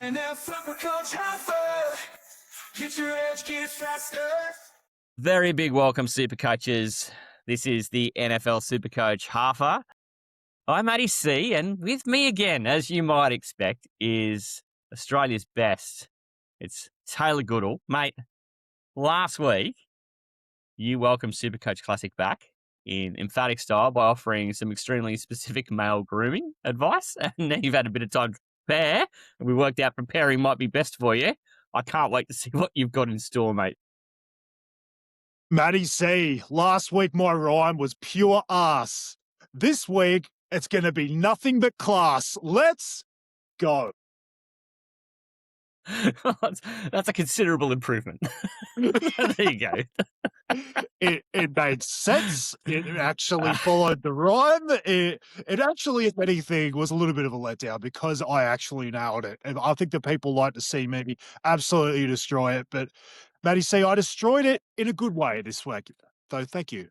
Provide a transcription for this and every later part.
And now SuperCoach Halfa, get your edge, get faster. Very big welcome, SuperCoaches. This is the NFL SuperCoach Halfa. I'm Matty C, and with me again, as you might expect, is Australia's best. It's Taylor Goodall. Mate, last week, you welcomed SuperCoach Classic back in emphatic style by offering some extremely specific male grooming advice, and now you've had a bit of time to prepare, and we worked out preparing might be best for you. I can't wait to see what you've got in store, mate. Matty C, last week my rhyme was pure ass. This week, it's going to be nothing but class. Let's go. That's a considerable improvement. There you go. It made sense. It actually followed the rhyme. It actually, if anything, was a little bit of a letdown because I actually nailed it. And I think the people like to see me absolutely destroy it. But Matty C, I destroyed it in a good way this week. So thank you.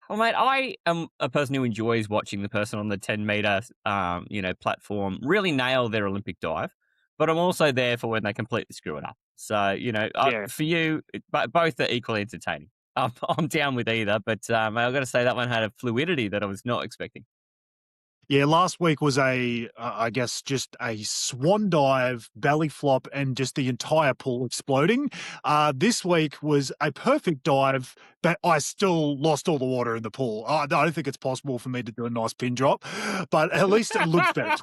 Well, mate, I am a person who enjoys watching the person on the 10-meter, platform really nail their Olympic dive. But I'm also there for when they completely screw it up. So, for you, both are equally entertaining. I'm down with either, but I've got to say that one had a fluidity that I was not expecting. Yeah, last week was I guess, just a swan dive, belly flop, and just the entire pool exploding. This week was a perfect dive, but I still lost all the water in the pool. I don't think it's possible for me to do a nice pin drop, but at least it looked better.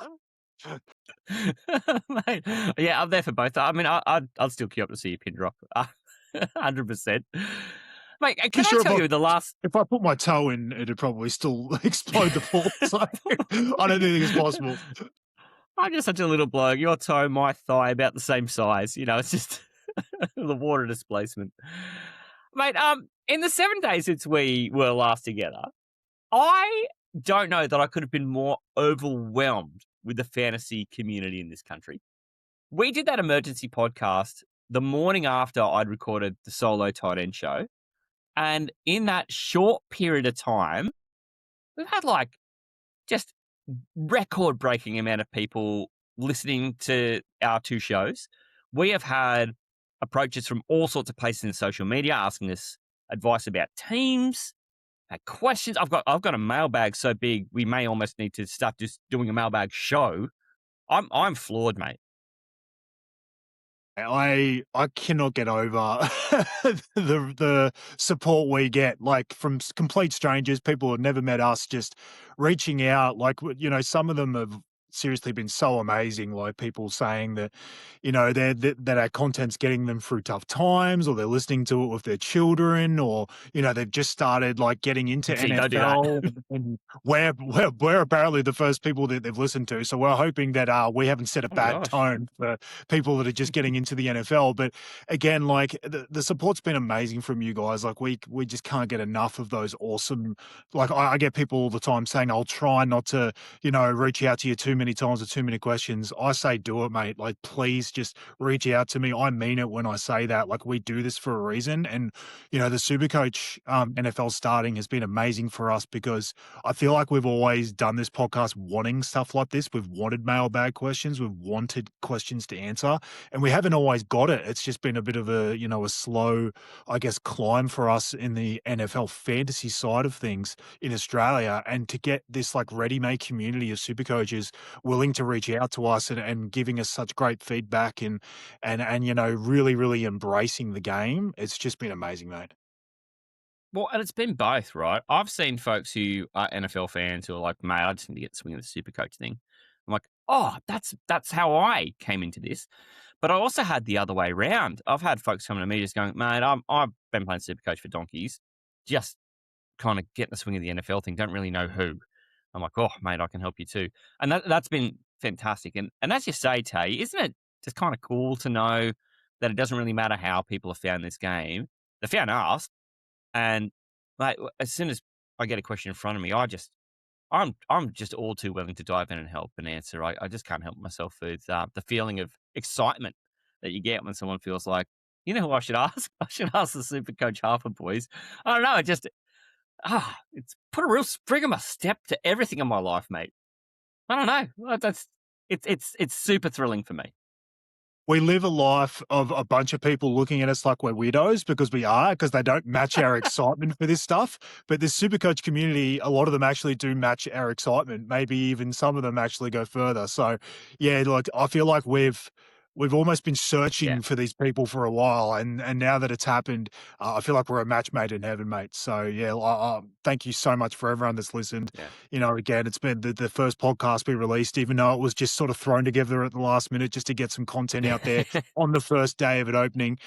Mate, yeah, I'm there for both. I mean, I'd still queue up to see you pin drop, 100%. Mate, can I tell you the last? If I put my toe in, it'd probably still explode the pool. So I don't think it's possible. I'm just such a little bloke. Your toe, my thigh, about the same size. It's just the water displacement. Mate, in the 7 days since we were last together, I don't know that I could have been more overwhelmed with the fantasy community in this country. We did that emergency podcast the morning after I'd recorded the solo tight end show. And in that short period of time, we've had just record-breaking amount of people listening to our two shows. We have had approaches from all sorts of places in social media asking us advice about teams, had questions. I've got a mailbag so big we may almost need to start just doing a mailbag show. I'm floored, mate. I cannot get over the support we get, from complete strangers, people who have never met us, just reaching out. Some of them have seriously been so amazing, like people saying that, that our content's getting them through tough times, or they're listening to it with their children, or, they've just started getting into NFL. And we're apparently the first people that they've listened to. So we're hoping that we haven't set a bad tone for people that are just getting into the NFL. But again, the support's been amazing from you guys. We just can't get enough of those awesome, I get people all the time saying, I'll try not to, reach out to you too many times with too many questions. I say do it, mate. Please just reach out to me. I mean it when I say that. We do this for a reason. And, the SuperCoach NFL starting has been amazing for us because I feel like we've always done this podcast wanting stuff like this. We've wanted mailbag questions. We've wanted questions to answer, and we haven't always got it. It's just been a bit of a slow, I guess, climb for us in the NFL fantasy side of things in Australia. And to get this ready-made community of SuperCoaches willing to reach out to us and giving us such great feedback and really, really embracing the game, it's just been amazing, mate. Well, and it's been both, right? I've seen folks who are NFL fans who are like, mate, I just need to get the swing of the SuperCoach thing. I'm like, oh, that's how I came into this. But I also had the other way around. I've had folks coming to me just going, mate, I've been playing SuperCoach for donkeys, just kind of getting the swing of the NFL thing, don't really know who. I'm like, oh, mate, I can help you too. And that's been fantastic. And as you say, Tay, isn't it just kind of cool to know that it doesn't really matter how people have found this game? They found us. And mate, as soon as I get a question in front of me, I'm just all too willing to dive in and help and answer. I just can't help myself with the feeling of excitement that you get when someone feels like, you know who I should ask? I should ask the SuperCoach Halfa boys. I don't know. It's put a real spring in my step to everything in my life, mate. I don't know. it's super thrilling for me. We live a life of a bunch of people looking at us like we're weirdos because we are, because they don't match our excitement for this stuff. But this Supercoach community, a lot of them actually do match our excitement. Maybe even some of them actually go further. So, yeah, like I feel like we've almost been searching Yeah. for these people for a while, and now that it's happened, I feel like we're a match made in heaven, mate. So, yeah, thank you so much for everyone that's listened. Yeah. You know, again, it's been the first podcast we released, even though it was just sort of thrown together at the last minute just to get some content out there on the first day of it opening.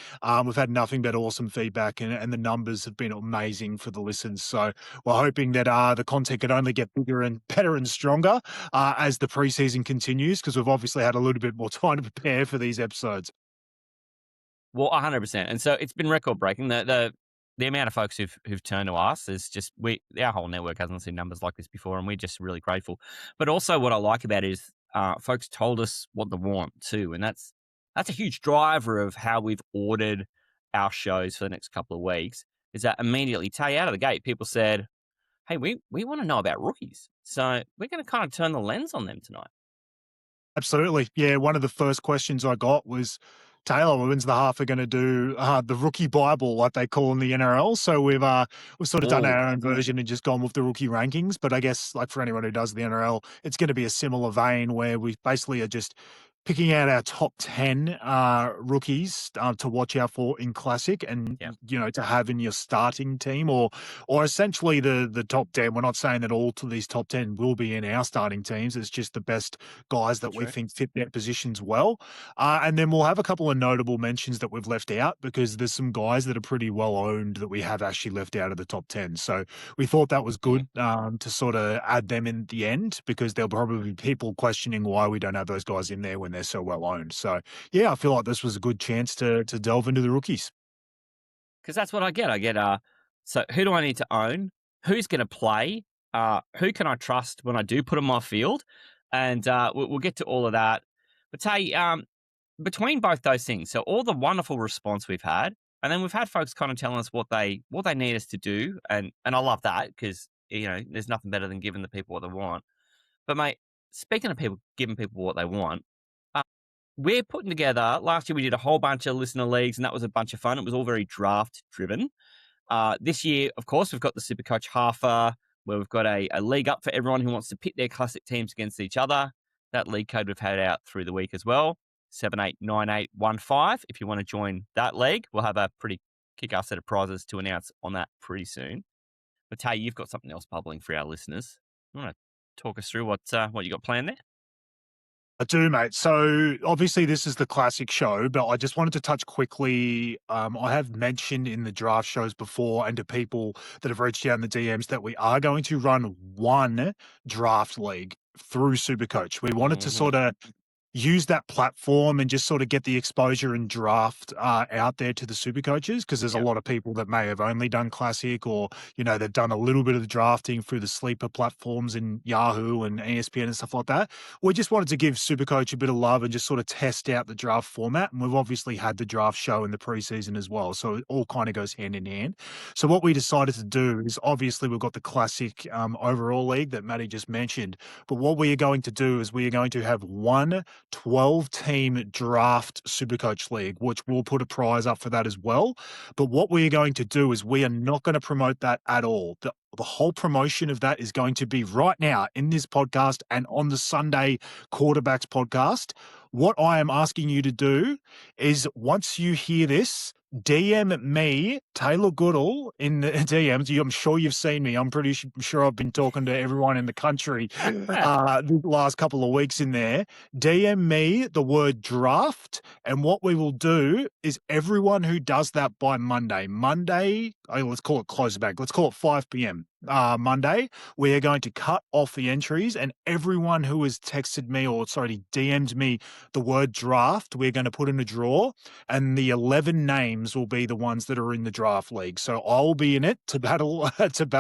We've had nothing but awesome feedback, and the numbers have been amazing for the listens. So we're hoping that the content could only get bigger and better and stronger as the preseason continues, because we've obviously had a little bit more time to prepare for these episodes. Well, 100%. And so it's been record breaking. The amount of folks who've turned to us is just our whole network hasn't seen numbers like this before, and we're just really grateful. But also, what I like about it is folks told us what they want too, and that's a huge driver of how we've ordered our shows for the next couple of weeks. Is that immediately, tell you out of the gate, people said, "Hey, we want to know about rookies, so we're going to kind of turn the lens on them tonight." Absolutely. Yeah, one of the first questions I got was, Taylor, when's the Halfa going to do the rookie Bible, like they call in the NRL? So we've sort of done Oh, our own version and just gone with the rookie rankings. But I guess, like for anyone who does the NRL, it's going to be a similar vein where we basically are just picking out our top 10 rookies to watch out for in Classic and, yeah. you know, to have in your starting team or essentially the top 10. We're not saying that all of these top 10 will be in our starting teams. It's just the best guys that That's we right. think fit their positions well. And then we'll have a couple of notable mentions that we've left out because there's some guys that are pretty well owned that we have actually left out of the top 10. So we thought that was good to sort of add them in the end because there'll probably be people questioning why we don't have those guys in there when they're so well owned. So yeah, I feel like this was a good chance to delve into the rookies. Because that's what I get. So who do I need to own? Who's going to play? Who can I trust when I do put them off field? And we'll get to all of that. But Tay, between both those things, so all the wonderful response we've had, and then we've had folks kind of telling us what they need us to do, and I love that because there's nothing better than giving the people what they want. But mate, speaking of people giving people what they want, we're putting together. Last year we did a whole bunch of listener leagues, and that was a bunch of fun. It was all very draft driven. This year, of course, we've got the SuperCoach Halfa, where we've got a league up for everyone who wants to pit their classic teams against each other. That league code we've had out through the week as well, 789815. If you want to join that league, we'll have a pretty kick-ass set of prizes to announce on that pretty soon. But Tay, you've got something else bubbling for our listeners. You want to talk us through what you got planned there? I do, mate. So obviously this is the classic show, but I just wanted to touch quickly. I have mentioned in the draft shows before and to people that have reached out in the DMs that we are going to run one draft league through Supercoach. We wanted to sort of use that platform and just sort of get the exposure and draft out there to the super coaches because there's a lot of people that may have only done classic or, they've done a little bit of the drafting through the sleeper platforms in Yahoo and ESPN and stuff like that. We just wanted to give Supercoach a bit of love and just sort of test out the draft format. And we've obviously had the draft show in the preseason as well. So it all kind of goes hand in hand. So what we decided to do is obviously we've got the classic overall league that Matty just mentioned. But what we are going to do is we are going to have one 12-team draft Supercoach League, which we'll put a prize up for that as well. But what we are going to do is we are not going to promote that at all. The whole promotion of that is going to be right now in this podcast and on the Sunday Quarterbacks podcast. What I am asking you to do is once you hear this, DM me, Taylor Goodall, in the DMs. I'm sure you've seen me. I'm pretty sure I've been talking to everyone in the country the last couple of weeks in there. DM me the word draft, and what we will do is everyone who does that by Monday, let's call it close back. Let's call it 5 p.m. Monday, we are going to cut off the entries, and everyone who has texted me DM'd me the word draft, we're going to put in a draw, and the 11 names will be the ones that are in the draft league. So I'll be in it to battle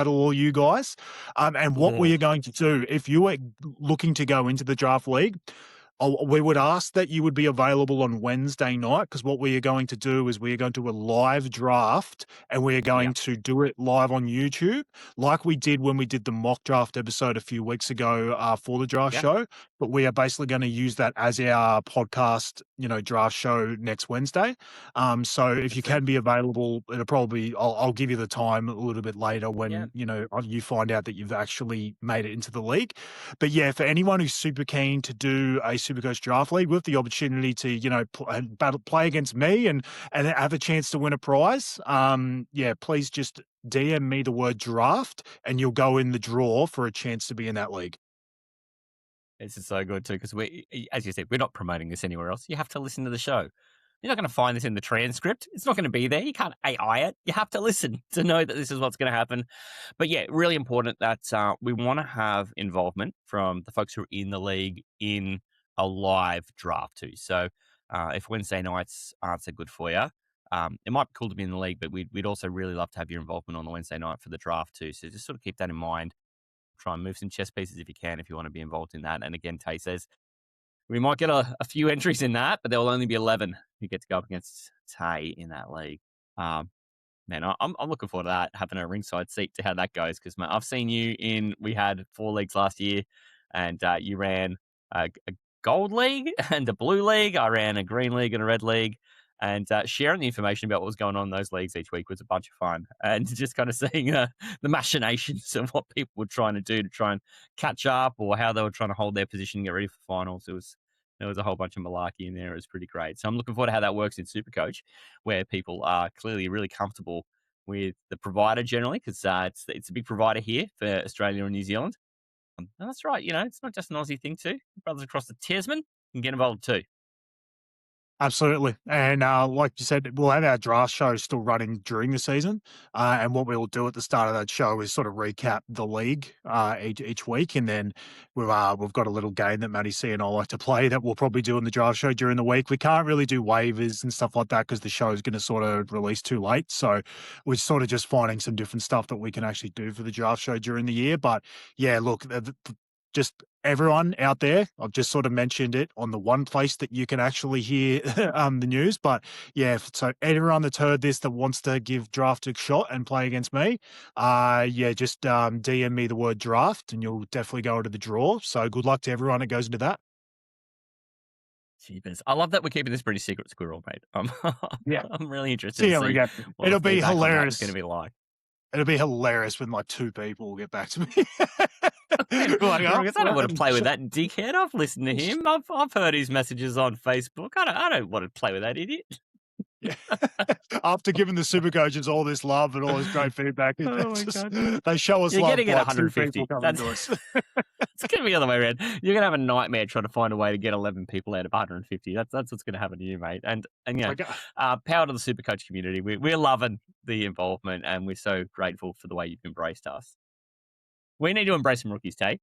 all you guys. And what we are going to do, if you are looking to go into the draft league, we would ask that you would be available on Wednesday night, because what we are going to do is we are going to do a live draft, and we are going to do it live on YouTube, like we did when we did the mock draft episode a few weeks ago for the draft show. But we are basically going to use that as our podcast, draft show next Wednesday. So if you can be available, it'll probably I'll give you the time a little bit later when you find out that you've actually made it into the league. But yeah, for anyone who's super keen to do a SuperCoach draft league with the opportunity to play against me and have a chance to win a prize, please just DM me the word draft and you'll go in the draw for a chance to be in that league. This is so good too, because as you said, we're not promoting this anywhere else. You have to listen to the show. You're not going to find this in the transcript. It's not going to be there. You can't AI it. You have to listen to know that this is what's going to happen. But yeah, really important that we want to have involvement from the folks who are in the league in a live draft too. So if Wednesday nights aren't so good for you, it might be cool to be in the league, but we'd also really love to have your involvement on the Wednesday night for the draft too. So just sort of keep that in mind. Try and move some chess pieces if you can, if you want to be involved in that. And again, Tay says, we might get a few entries in that, but there will only be 11 who get to go up against Tay in that league. Man, I'm looking forward to that, having a ringside seat to how that goes, because I've seen you we had 4 leagues last year, and you ran a gold league and a blue league. I ran a green league and a red league. And sharing the information about what was going on in those leagues each week was a bunch of fun. And just kind of seeing the machinations of what people were trying to do to try and catch up, or how they were trying to hold their position and get ready for finals. There was a whole bunch of malarkey in there. It was pretty great. So I'm looking forward to how that works in SuperCoach, where people are clearly really comfortable with the provider generally, because it's a big provider here for Australia and New Zealand. And that's right. It's not just an Aussie thing too. Brothers across the Tasman can get involved too. Absolutely. And like you said, we'll have our draft show still running during the season. And what we'll do at the start of that show is sort of recap the league each week. And then we've got a little game that Matty C and I like to play that we'll probably do in the draft show during the week. We can't really do waivers and stuff like that because the show is going to sort of release too late. So we're sort of just finding some different stuff that we can actually do for the draft show during the year. But yeah, look, just everyone out there, I've just sort of mentioned it on the one place that you can actually hear the news. But yeah, so everyone that's heard this that wants to give draft a shot and play against me, just DM me the word draft and you'll definitely go into the draw. So good luck to everyone that goes into that. Jeepers. I love that we're keeping this pretty secret, Squirrel, mate. I'm really interested. See how we go. It'll be hilarious. It's going to be like. It'll be hilarious when like 2 people will get back to me. I don't want to play with that dickhead. I've listened to him. I've heard his messages on Facebook. I don't want to play with that idiot. Yeah. After giving the SuperCoaches all this love and all this great feedback, they show us You're love. You're going to get 150. It's going to be the other way around. You're going to have a nightmare trying to find a way to get 11 people out of 150. That's what's going to happen to you, mate. And power to the SuperCoach community. We're loving the involvement, and we're so grateful for the way you've embraced us. We need to embrace some rookies, Tay.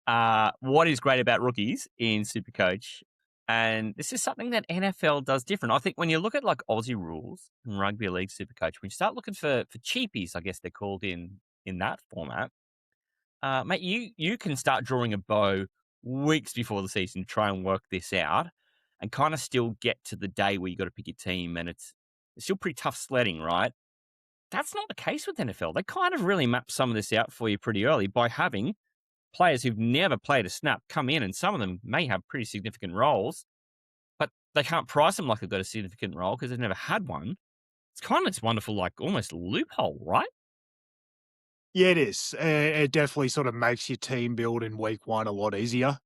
What is great about rookies in SuperCoach, and this is something that NFL does different. I think when you look at like Aussie rules and rugby league SuperCoach, when you start looking for cheapies, I guess they're called in that format, mate, you can start drawing a bow weeks before the season to try and work this out, and kind of still get to the day where you got to pick your team, and it's still pretty tough sledding, right? That's not the case with NFL. They kind of really map some of this out for you pretty early by having players who've never played a snap come in, and some of them may have pretty significant roles, but they can't price them like they've got a significant role because they've never had one. It's kind of this wonderful, like almost loophole, right? Yeah, it is. It definitely sort of makes your team build in week 1 a lot easier.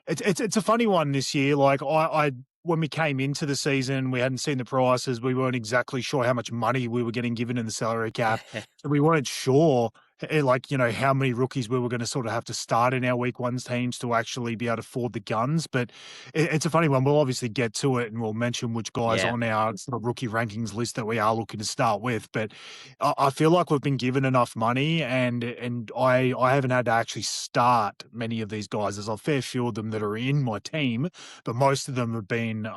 It's a funny one this year. Like I when we came into the season, we hadn't seen the prices. We weren't exactly sure how much money we were getting given in the salary cap. So we weren't sure, how many rookies we were going to sort of have to start in our week 1 teams to actually be able to afford the guns. But it's a funny one. We'll obviously get to it and we'll mention which guys on our sort of rookie rankings list that we are looking to start with. But I feel like we've been given enough money and I haven't had to actually start many of these guys. There's a fair few of them that are in my team, but most of them have been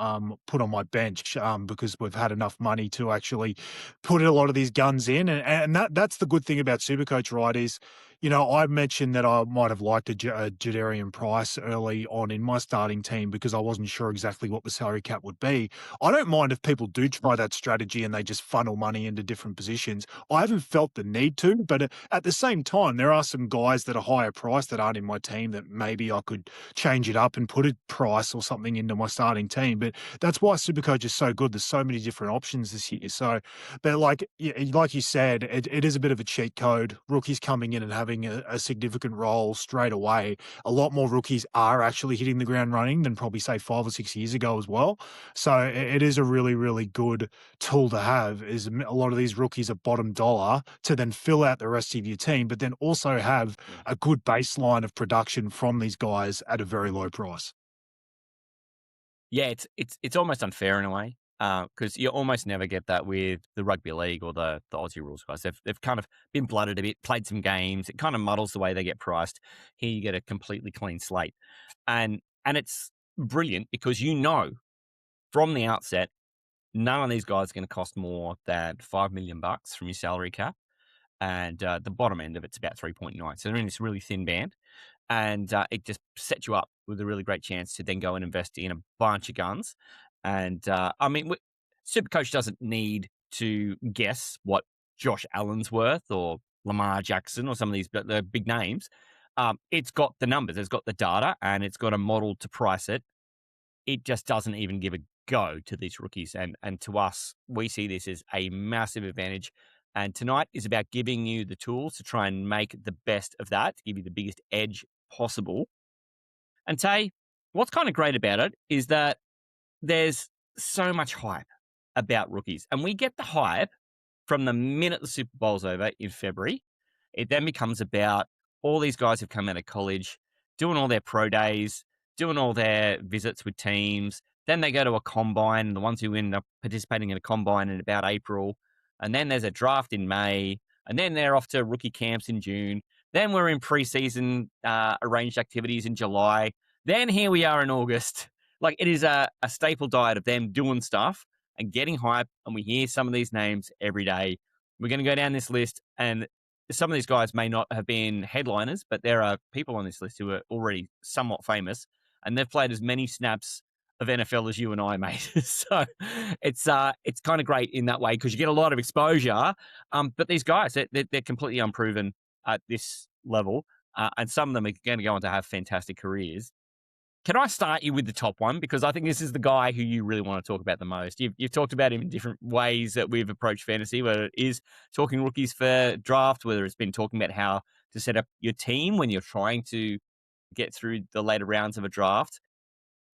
put on my bench because we've had enough money to actually put a lot of these guns in. And that's the good thing about SuperCoach, right, is I mentioned that I might have liked a Jadarian Price early on in my starting team because I wasn't sure exactly what the salary cap would be. I don't mind if people do try that strategy and they just funnel money into different positions. I haven't felt the need to, but at the same time, there are some guys that are higher priced that aren't in my team that maybe I could change it up and put a Price or something into my starting team. But that's why Supercoach is so good. There's so many different options this year. So, but like you said, it is a bit of a cheat code. Rookies coming in and having a significant role straight away. A lot more rookies are actually hitting the ground running than probably say 5 or 6 years ago as well. So it is a really, really good tool to have. Is a lot of these rookies are bottom dollar to then fill out the rest of your team, but then also have a good baseline of production from these guys at a very low price. Yeah, it's almost unfair in a way because you almost never get that with the rugby league or the Aussie rules guys. They've kind of been blooded a bit, played some games. It kind of muddles the way they get priced. Here you get a completely clean slate, and it's brilliant because from the outset none of these guys are going to cost more than $5 million from your salary cap, and the bottom end of it's about 3.9. So they're in this really thin band. And it just sets you up with a really great chance to then go and invest in a bunch of guns. And I mean, Supercoach doesn't need to guess what Josh Allen's worth or Lamar Jackson or some of these the big names. It's got the numbers, it's got the data, and it's got a model to price it. It just doesn't even give a go to these rookies. And to us, we see this as a massive advantage. And tonight is about giving you the tools to try and make the best of that, to give you the biggest edge possible. And Tay, what's kind of great about it is that there's so much hype about rookies. And we get the hype from the minute the Super Bowl's over in February. It then becomes about all these guys who've come out of college, doing all their pro days, doing all their visits with teams. Then they go to a combine, the ones who end up participating in a combine in about April. And then there's a draft in May. And then they're off to rookie camps in June. Then we're in preseason arranged activities in July. Then here we are in August. Like it is a staple diet of them doing stuff and getting hype. And we hear some of these names every day. We're going to go down this list, and some of these guys may not have been headliners, but there are people on this list who are already somewhat famous, and they've played as many snaps of NFL as you and I, mate. So it's kind of great in that way because you get a lot of exposure. But these guys, they're completely unproven at this level, and some of them are going to go on to have fantastic careers. Can I start you with the top one? Because I think this is the guy who you really want to talk about the most. You've talked about him in different ways that we've approached fantasy, whether it is talking rookies for draft, whether it's been talking about how to set up your team when you're trying to get through the later rounds of a draft.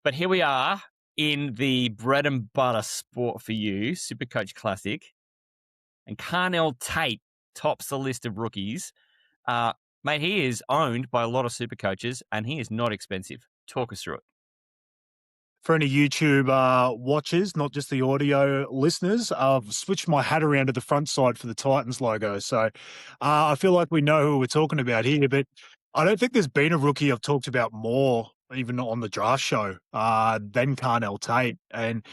But here we are in the bread and butter sport for you, SuperCoach Classic. And Carnell Tate tops the list of rookies. Mate, he is owned by a lot of super coaches, and he is not expensive. Talk us through it. For any YouTube watchers, not just the audio listeners, I've switched my hat around to the front side for the Titans logo. So I feel like we know who we're talking about here, but I don't think there's been a rookie I've talked about more, even on the draft show, than Carnell Tate. And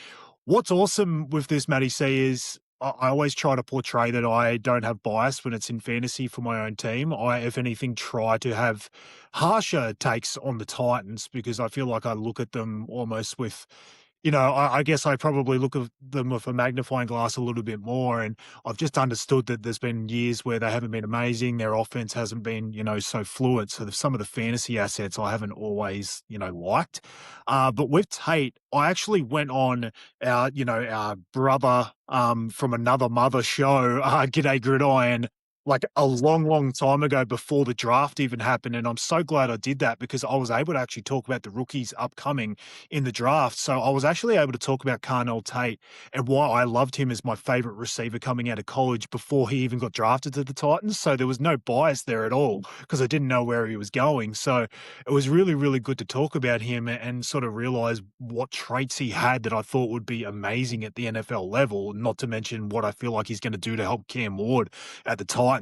what's awesome with this, Matty C, is I always try to portray that I don't have bias when it's in fantasy for my own team. I, if anything, try to have harsher takes on the Titans because I feel like I look at them almost with, I guess I probably look at them with a magnifying glass a little bit more. And I've just understood that there's been years where they haven't been amazing. Their offense hasn't been, so fluid. So some of the fantasy assets I haven't always, liked. But with Tate, I actually went on our brother from another mother show, G'day Gridiron, like a long, long time ago before the draft even happened. And I'm so glad I did that because I was able to actually talk about the rookies upcoming in the draft. So I was actually able to talk about Carnell Tate and why I loved him as my favorite receiver coming out of college before he even got drafted to the Titans. So there was no bias there at all because I didn't know where he was going. So it was really, really good to talk about him and sort of realize what traits he had that I thought would be amazing at the NFL level, not to mention what I feel like he's going to do to help Cam Ward at the Titans.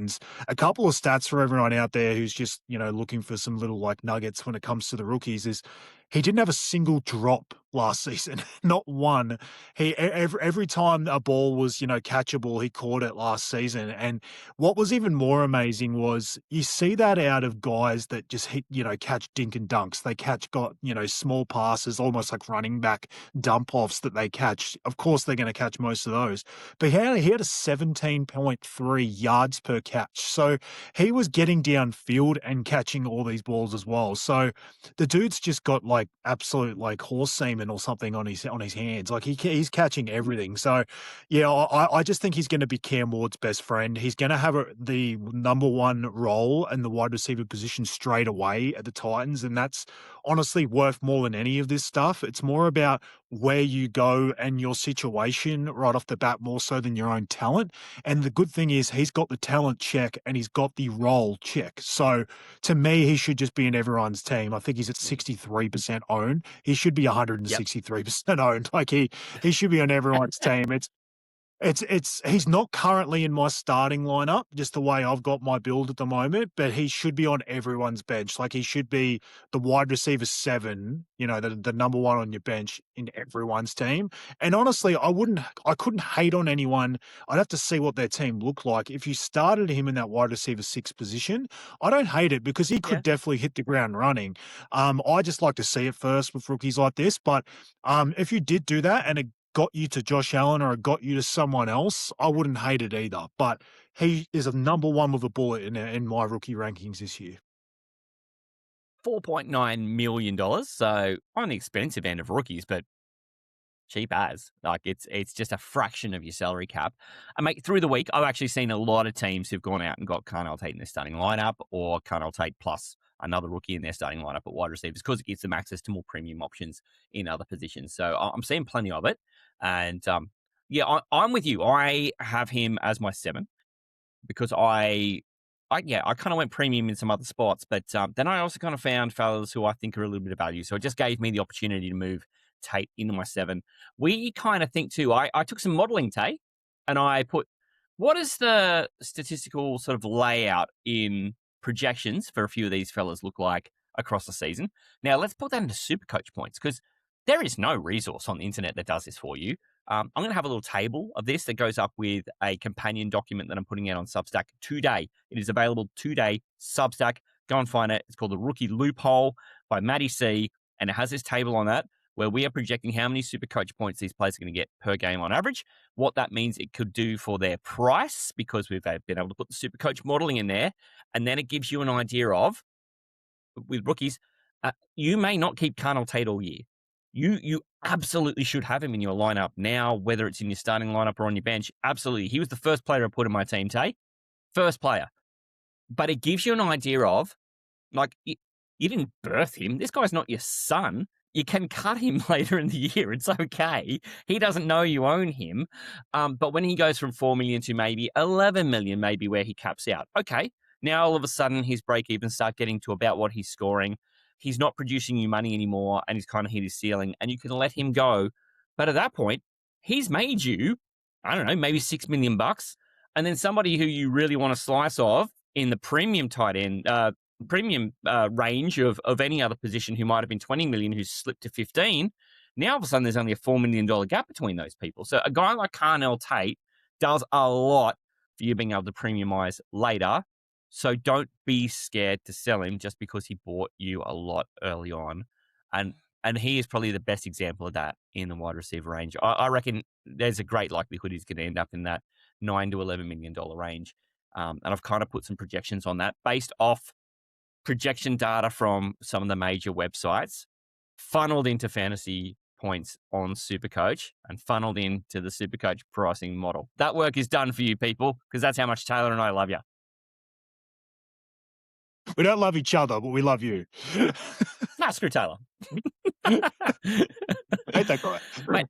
A couple of stats for everyone out there who's just, looking for some little like nuggets when it comes to the rookies is He didn't have a single drop last season, not one. Every time a ball was, catchable, he caught it last season. And what was even more amazing was you see that out of guys that just hit, catch dink and dunks. They got, small passes, almost like running back dump offs that they catch. Of course, they're going to catch most of those. But he had a 17.3 yards per catch. So he was getting downfield and catching all these balls as well. So the dude's just got like absolute like horse semen or something on his hands. Like he's catching everything. So yeah, I just think he's going to be Cam Ward's best friend. He's going to have the number one role in the wide receiver position straight away at the Titans, and that's honestly worth more than any of this stuff. It's more about where you go and your situation right off the bat, more so than your own talent. And the good thing is he's got the talent check and he's got the role check. So to me, he should just be in everyone's team. I think he's at 63% owned. He should be 163% owned. Like he should be on everyone's team. He's not currently in my starting lineup, just the way I've got my build at the moment, but he should be on everyone's bench. Like he should be the wide receiver 7, the number one on your bench in everyone's team. And honestly, I couldn't hate on anyone. I'd have to see what their team looked like. If you started him in that wide receiver 6 position, I don't hate it because he could definitely hit the ground running. I just like to see it first with rookies like this. But if you did do that and it got you to Josh Allen or it got you to someone else, I wouldn't hate it either. But he is a number one with a bullet in my rookie rankings this year. $4.9 million. So on the expensive end of rookies, but cheap as. Like it's just a fraction of your salary cap. And mate, through the week, I've actually seen a lot of teams who've gone out and got Carnell Tate in their starting lineup or Carnell Tate plus another rookie in their starting lineup at wide receivers because it gives them access to more premium options in other positions. So I'm seeing plenty of it. And I'm with you. I have him as my 7 because I kind of went premium in some other spots, but then I also kind of found fellas who I think are a little bit of value. So it just gave me the opportunity to move Tate into my 7. We kind of think too, I took some modeling, Tate, and I put, what is the statistical sort of layout in projections for a few of these fellas look like across the season? Now, let's put that into SuperCoach points because there is no resource on the internet that does this for you. I'm going to have a little table of this that goes up with a companion document that I'm putting out on Substack today. It is available today, Substack. Go and find it. It's called The Rookie Loophole by Matty C, and it has this table on that where we are projecting how many SuperCoach points these players are going to get per game on average, what that means it could do for their price because we've been able to put the SuperCoach modeling in there, and then it gives you an idea of, with rookies, you may not keep Carnell Tate all year. You absolutely should have him in your lineup now, whether it's in your starting lineup or on your bench. Absolutely. He was the first player I put in my team, Tate. First player. But it gives you an idea of, like, you didn't birth him. This guy's not your son. You can cut him later in the year. It's okay. He doesn't know you own him. But when he goes from 4 million to maybe 11 million, maybe where he caps out. Okay. Now, all of a sudden, his break-even start getting to about what he's scoring. He's not producing you money anymore, and he's kind of hit his ceiling, and you can let him go. But at that point, he's made you, I don't know, maybe $6 million, and then somebody who you really want a slice of in the premium tight end, premium range of any other position who might have been 20 million, who's slipped to 15. Now all of a sudden, there's only a $4 million gap between those people. So a guy like Carnell Tate does a lot for you being able to premiumize later. So don't be scared to sell him just because he bought you a lot early on. And he is probably the best example of that in the wide receiver range. I reckon there's a great likelihood he's going to end up in that $9 to $11 million range. And I've kind of put some projections on that based off projection data from some of the major websites, funneled into fantasy points on SuperCoach and funneled into the SuperCoach pricing model. That work is done for you people because that's how much Taylor and I love you. We don't love each other, but we love you. Nah, screw Taylor. I hate that guy. Mate,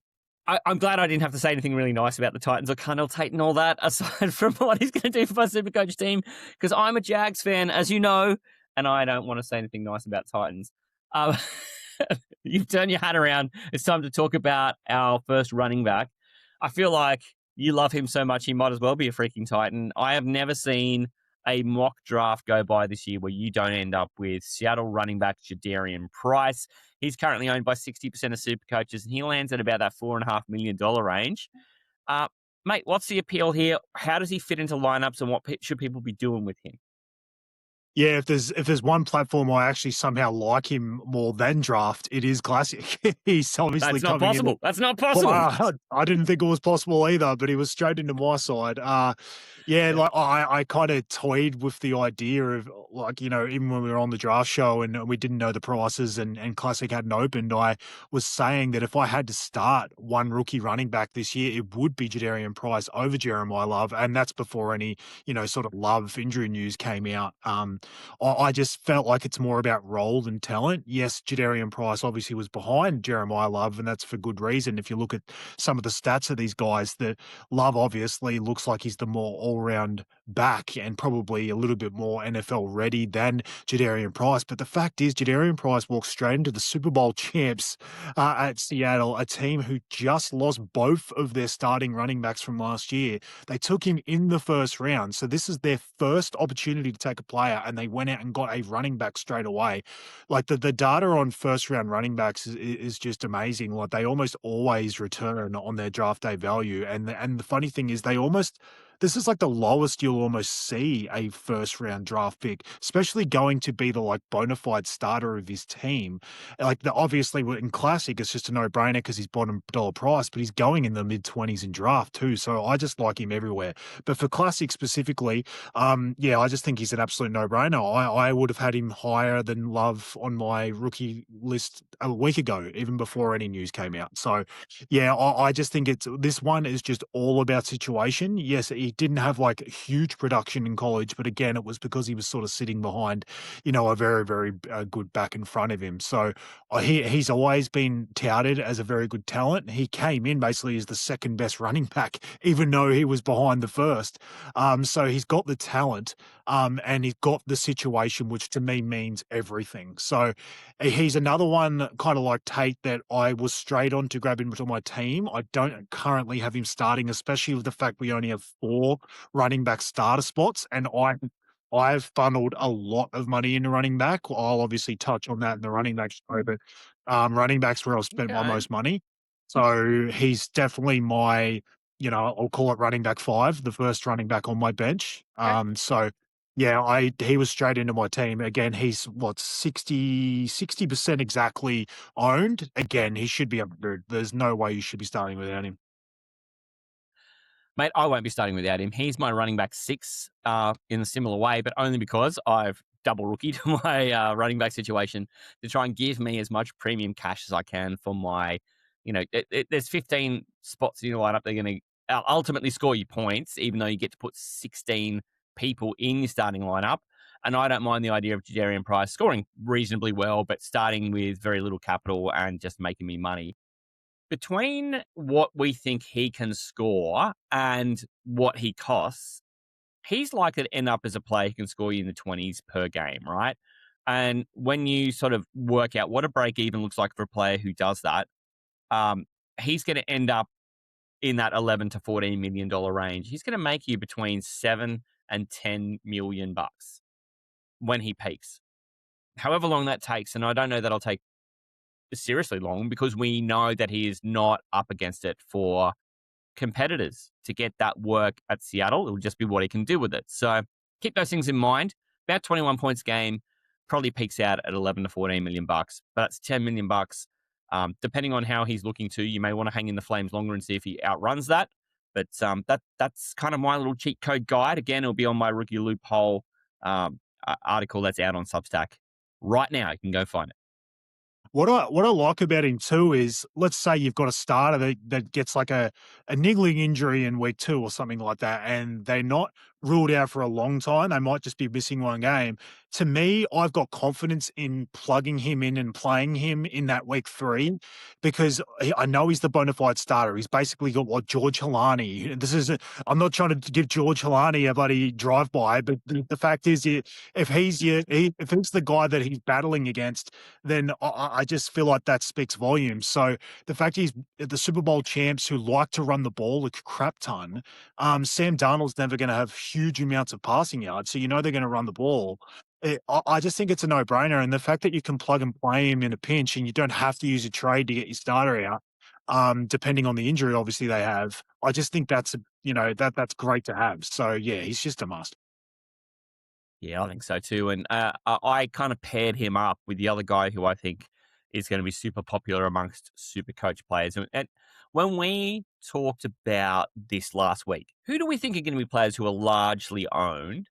I'm glad I didn't have to say anything really nice about the Titans or Carnell Tate and all that, aside from what he's going to do for my SuperCoach team, because I'm a Jags fan, as you know, and I don't want to say anything nice about Titans. You've turned your hat around. It's time to talk about our first running back. I feel like you love him so much, he might as well be a freaking Titan. I have never seen a mock draft go by this year where you don't end up with Seattle running back Jadarian Price. He's currently owned by 60% of SuperCoaches, and he lands at about that $4.5 million range. Mate, what's the appeal here? How does he fit into lineups, and what should people be doing with him? Yeah, if there's one platform I actually somehow like him more than draft, it is Classic. He's obviously That's not coming possible. in. That's not possible. I didn't think it was possible either, but he was straight into my side. Yeah, like I kind of toyed with the idea of, like, even when we were on the draft show and we didn't know the prices and Classic hadn't opened, I was saying that if I had to start one rookie running back this year, it would be Jadarian Price over Jeremiah Love, and that's before any sort of Love injury news came out. I just felt like it's more about role than talent. Yes, Jadarian Price obviously was behind Jeremiah Love, and that's for good reason. If you look at some of the stats of these guys, that Love obviously looks like he's the more all-round back and probably a little bit more NFL ready than Jadarian Price. But the fact is, Jadarian Price walked straight into the Super Bowl champs at Seattle, a team who just lost both of their starting running backs from last year. They took him in the first round. So this is their first opportunity to take a player, and they went out and got a running back straight away. Like the data on first round running backs is just amazing. Like they almost always return on their draft day value. And the funny thing is this is like the lowest you'll almost see a first round draft pick, especially going to be the like bona fide starter of his team. Like obviously in Classic, it's just a no brainer because he's bottom dollar price, but he's going in the mid 20s in draft too. So I just like him everywhere. But for Classic specifically, yeah, I just think he's an absolute no brainer. I would have had him higher than Love on my rookie list a week ago, even before any news came out. So yeah, I just think this one is just all about situation. Yes, he didn't have like huge production in college, but again, it was because he was sort of sitting behind, a very, very good back in front of him. So he's always been touted as a very good talent. He came in basically as the second best running back, even though he was behind the first. So he's got the talent, and he's got the situation, which to me means everything. So he's another one kind of like Tate that I was straight on to grab him to my team. I don't currently have him starting, especially with the fact we only have 4 running back starter spots, and I've funneled a lot of money into running back. I'll obviously touch on that in the running back show, but running back's where I've spent my Okay. most money. So he's definitely my, I'll call it running back 5, the first running back on my bench. Okay. So yeah, he was straight into my team. Again, he's 60% exactly owned. Again, he should be 100. There's no way you should be starting without him. Mate, I won't be starting without him. He's my running back 6 in a similar way, but only because I've double rookied my running back situation to try and give me as much premium cash as I can for my, there's 15 spots in your lineup. They're going to ultimately score you points, even though you get to put 16 people in your starting lineup. And I don't mind the idea of Jadarian Price scoring reasonably well, but starting with very little capital and just making me money. Between what we think he can score and what he costs, he's likely to end up as a player who can score you in the 20s per game, right? And when you sort of work out what a break even looks like for a player who does that, he's going to end up in that 11 to $14 million range. He's going to make you between 7 and 10 million bucks when he peaks. However long that takes, and I don't know that I'll take seriously long, because we know that he is not up against it for competitors to get that work at Seattle. It'll just be what he can do with it. So keep those things in mind. About 21 points a game, probably peaks out at 11 to 14 million bucks, but that's 10 million bucks. Depending on how he's looking to, you may want to hang in the flames longer and see if he outruns that. But that's kind of my little cheat code guide. Again, it'll be on my rookie loophole article that's out on Substack right now. You can go find it. What I like about him too is, let's say you've got a starter that gets like a niggling injury in week 2 or something like that, and they're not ruled out for a long time. They might just be missing one game. To me, I've got confidence in plugging him in and playing him in that week 3, because I know he's the bona fide starter. He's basically got what George Halani. I'm not trying to give George Halani a bloody drive by, but the fact is, if he's the guy that he's battling against, then I just feel like that speaks volumes. So the fact he's the Super Bowl champs who like to run the ball a crap ton, Sam Darnold's never going to have huge amounts of passing yards, so you know they're going to run the ball. I just think it's a no-brainer, and the fact that you can plug and play him in a pinch, and you don't have to use a trade to get your starter out, depending on the injury, obviously they have. I just think that's that's great to have. So yeah, he's just a must. Yeah, I think so too. And I kind of paired him up with the other guy who I think is going to be super popular amongst SuperCoach players. And when we talked about this last week, who do we think are going to be players who are largely owned?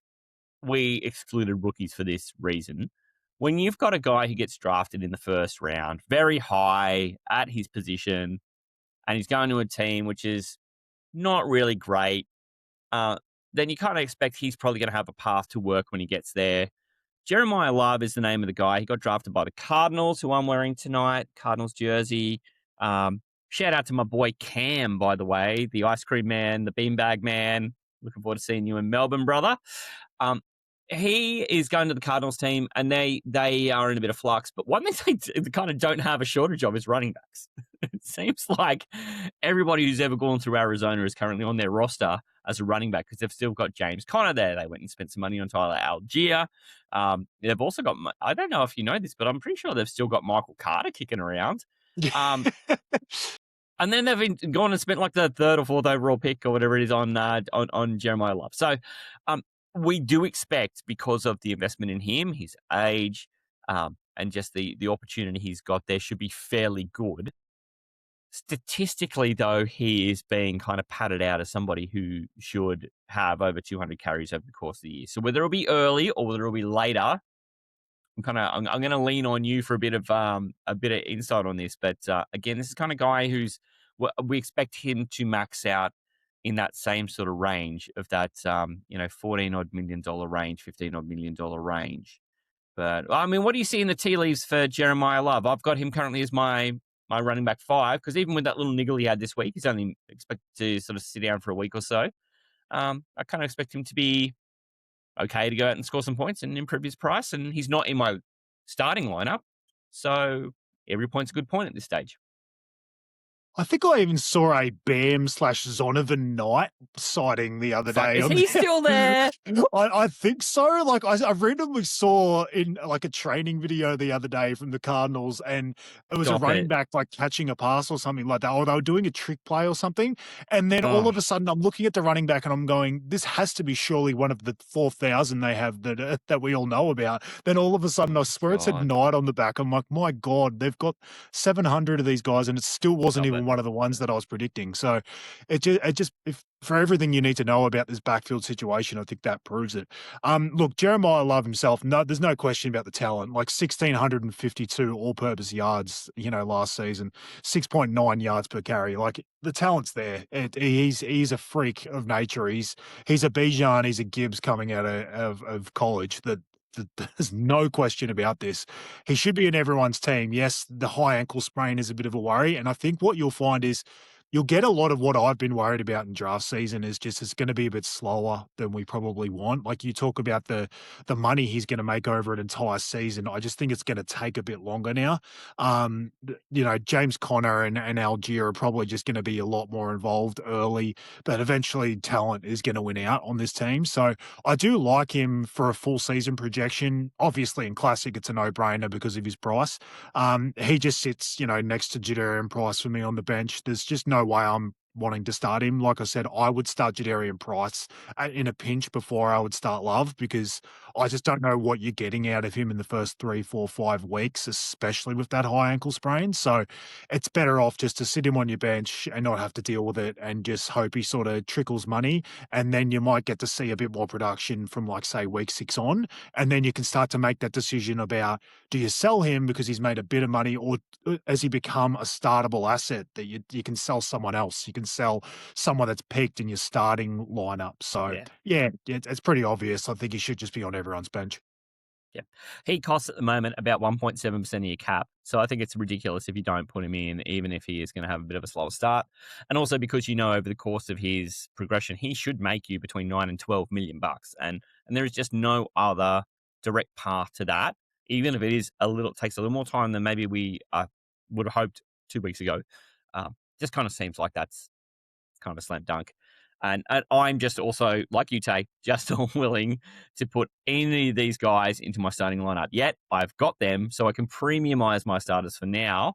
We excluded rookies for this reason. When you've got a guy who gets drafted in the first round, very high at his position, and he's going to a team which is not really great, uh, then you kind of expect he's probably going to have a path to work when he gets there. Jeremiah Love is the name of the guy. He got drafted by the Cardinals, who I'm wearing tonight, Cardinals jersey. Shout out to my boy Cam, by the way, the ice cream man, the beanbag man. Looking forward to seeing you in Melbourne, brother. Um, he is going to the Cardinals team, and they are in a bit of flux. But one thing they kind of don't have a shortage of is running backs. It seems like everybody who's ever gone through Arizona is currently on their roster as a running back because they've still got James Conner there. They went and spent some money on Tyler Algier. They've also got, I don't know if you know this, but I'm pretty sure they've still got Michael Carter kicking around. And then they've gone and spent like the third or fourth overall pick or whatever it is on Jeremiah Love. So we do expect, because of the investment in him, his age, and just the opportunity he's got there, should be fairly good. Statistically, though, he is being kind of patted out as somebody who should have over 200 carries over the course of the year. So whether it'll be early or whether it'll be later, I'm going to lean on you for a bit of insight on this. But again, this is kind of guy we expect him to max out in that same sort of range of that $14 odd million range, $15 odd million range. But I mean, what do you see in the tea leaves for Jeremiah Love? I've got him currently as my running back 5, because even with that little niggle he had this week, he's only expected to sort of sit down for a week or so. I kind of expect him to be okay to go out and score some points and improve his price, and he's not in my starting lineup, so every point's a good point at this stage. I think I even saw a Bam/Zonovan Knight sighting the other day. Is he still there? I think so. Like I randomly saw in like a training video the other day from the Cardinals, and it was a running back like catching a pass or something like that, or they were doing a trick play or something. And then all of a sudden, I'm looking at the running back and I'm going, "This has to be surely one of the 4,000 they have that we all know about." Then all of a sudden, I swear it said Knight on the back. I'm like, "My God, they've got 700 of these guys, and it still wasn't even one of the ones that I was predicting." So it just if for everything you need to know about this backfield situation, I think that proves it. Look, Jeremiah Love himself, there's no question about the talent. Like 1,652 all-purpose yards, last season, 6.9 yards per carry. Like the talent's there. He's a freak of nature. He's a Bijan, he's a Gibbs coming out of college. There's no question about this. He should be in everyone's team. Yes, the high ankle sprain is a bit of a worry. And I think what you'll find is you'll get a lot of what I've been worried about in draft season is just it's going to be a bit slower than we probably want. Like you talk about the money he's going to make over an entire season. I just think it's going to take a bit longer now. James Conner and Algier are probably just going to be a lot more involved early, but eventually talent is going to win out on this team. So I do like him for a full season projection. Obviously in Classic, it's a no-brainer because of his price. He just sits, next to Jadarian Price for me on the bench. There's just no way I'm wanting to start him. Like I said, I would start Jadarian Price in a pinch before I would start Love, because I just don't know what you're getting out of him in the first 3, 4, 5 weeks, especially with that high ankle sprain. So it's better off just to sit him on your bench and not have to deal with it and just hope he sort of trickles money. And then you might get to see a bit more production from like, say, week 6 on. And then you can start to make that decision about, do you sell him because he's made a bit of money, or has he become a startable asset that you can sell someone else? You can sell someone that's peaked in your starting lineup. So yeah, it's pretty obvious. I think he should just be on everyone's bench. Yeah. He costs at the moment about 1.7% of your cap. So I think it's ridiculous if you don't put him in, even if he is going to have a bit of a slower start. And also because over the course of his progression, he should make you between 9 and 12 million bucks. And there is just no other direct path to that, even if it takes a little more time than maybe we would have hoped 2 weeks ago. Just kind of seems like that's kind of a slam dunk. And I'm just also, like you, Tay, just unwilling to put any of these guys into my starting lineup yet. I've got them, so I can premiumize my starters for now.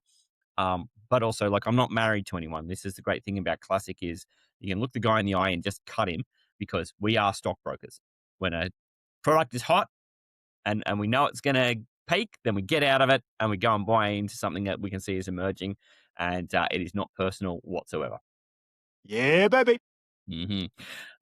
But also, like, I'm not married to anyone. This is the great thing about Classic is you can look the guy in the eye and just cut him because we are stockbrokers. When a product is hot and we know it's going to peak, then we get out of it and we go and buy into something that we can see is emerging, and it is not personal whatsoever. Yeah, baby. Mm-hmm.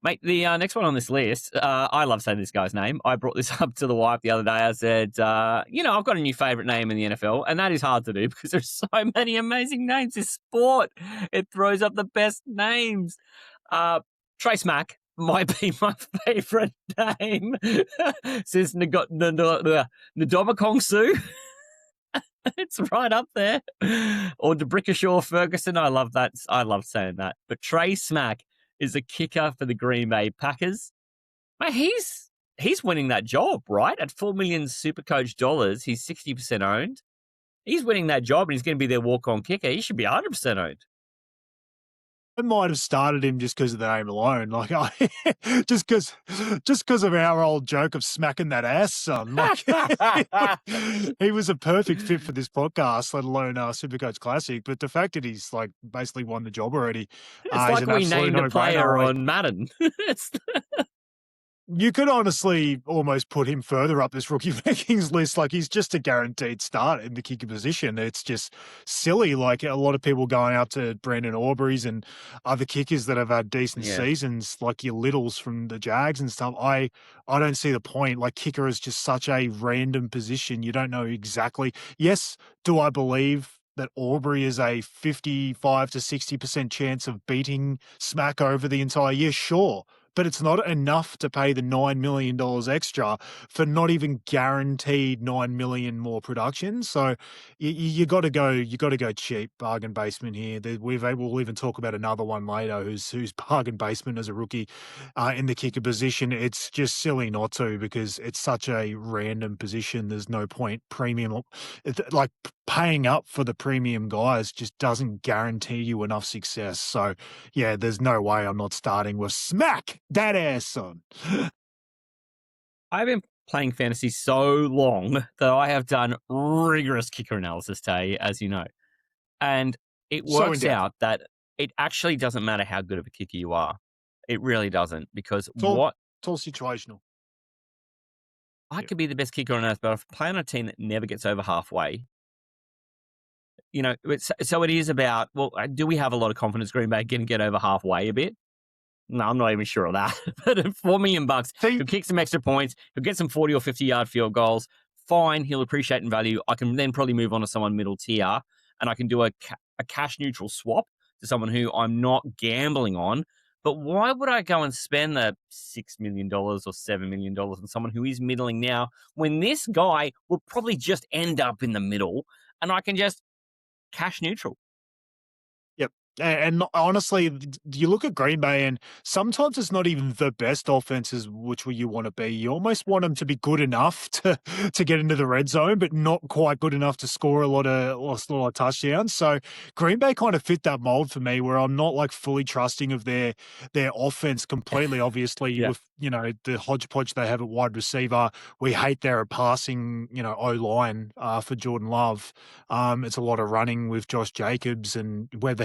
Mate, the next one on this list, I love saying this guy's name. I brought this up to the wife the other day. I said, I've got a new favourite name in the NFL, and that is hard to do because there's so many amazing names. This sport, it throws up the best names. Trace Mack might be my favourite name since Ndobakong Su. It's right up there. Or DeBrickashaw Ferguson. I love that. I love saying that. But Trace Mack is a kicker for the Green Bay Packers. Mate, he's winning that job, right? At $4 million SuperCoach dollars, he's 60% owned. He's winning that job, and he's going to be their walk-on kicker. He should be 100% owned. I might have started him just because of the name alone. Like, just because of our old joke of smacking that ass, son. Like, he was a perfect fit for this podcast, let alone Supercoach Classic. But the fact that he's like basically won the job already, it's like we named a player on Madden. You could honestly almost put him further up this rookie rankings list. Like, he's just a guaranteed start in the kicker position. It's just silly. Like, a lot of people going out to Brandon Aubrey's and other kickers that have had decent seasons, like your Littles from the Jags and stuff. I don't see the point. Like, kicker is just such a random position. You don't know exactly. Yes, do I believe that Aubrey is a 55 to 60% chance of beating Smack over the entire year? Sure. But it's not enough to pay the $9 million extra for not even guaranteed $9 million more production. So you got to go cheap, bargain basement here. We'll even talk about another one later who's bargain basement as a rookie in the kicker position. It's just silly not to, because it's such a random position. There's no point. Premium, like paying up for the premium guys just doesn't guarantee you enough success. So yeah, there's no way I'm not starting with Smack that ass on. I've been playing fantasy so long that I have done rigorous kicker analysis, Tay, as you know. And it works out that it actually doesn't matter how good of a kicker you are. It really doesn't, because it's all situational. I could be the best kicker on earth, but if I play on a team that never gets over halfway, so it is about, well, do we have a lot of confidence Green Bay can get over halfway a bit? No, I'm not even sure of that. But at $4 million, he'll kick some extra points. He'll get some 40 or 50-yard field goals. Fine, he'll appreciate in value. I can then probably move on to someone middle tier, and I can do a cash-neutral swap to someone who I'm not gambling on. But why would I go and spend the $6 million or $7 million on someone who is middling now, when this guy will probably just end up in the middle, and I can just cash neutral? And honestly, you look at Green Bay, and sometimes it's not even the best offenses which you want to be. You almost want them to be good enough to get into the red zone, but not quite good enough to score a lot of touchdowns. So Green Bay kind of fit that mold for me, where I'm not like fully trusting of their offense completely. Obviously, with the hodgepodge they have at wide receiver, we hate their passing O-line for Jordan Love. It's a lot of running with Josh Jacobs, and whether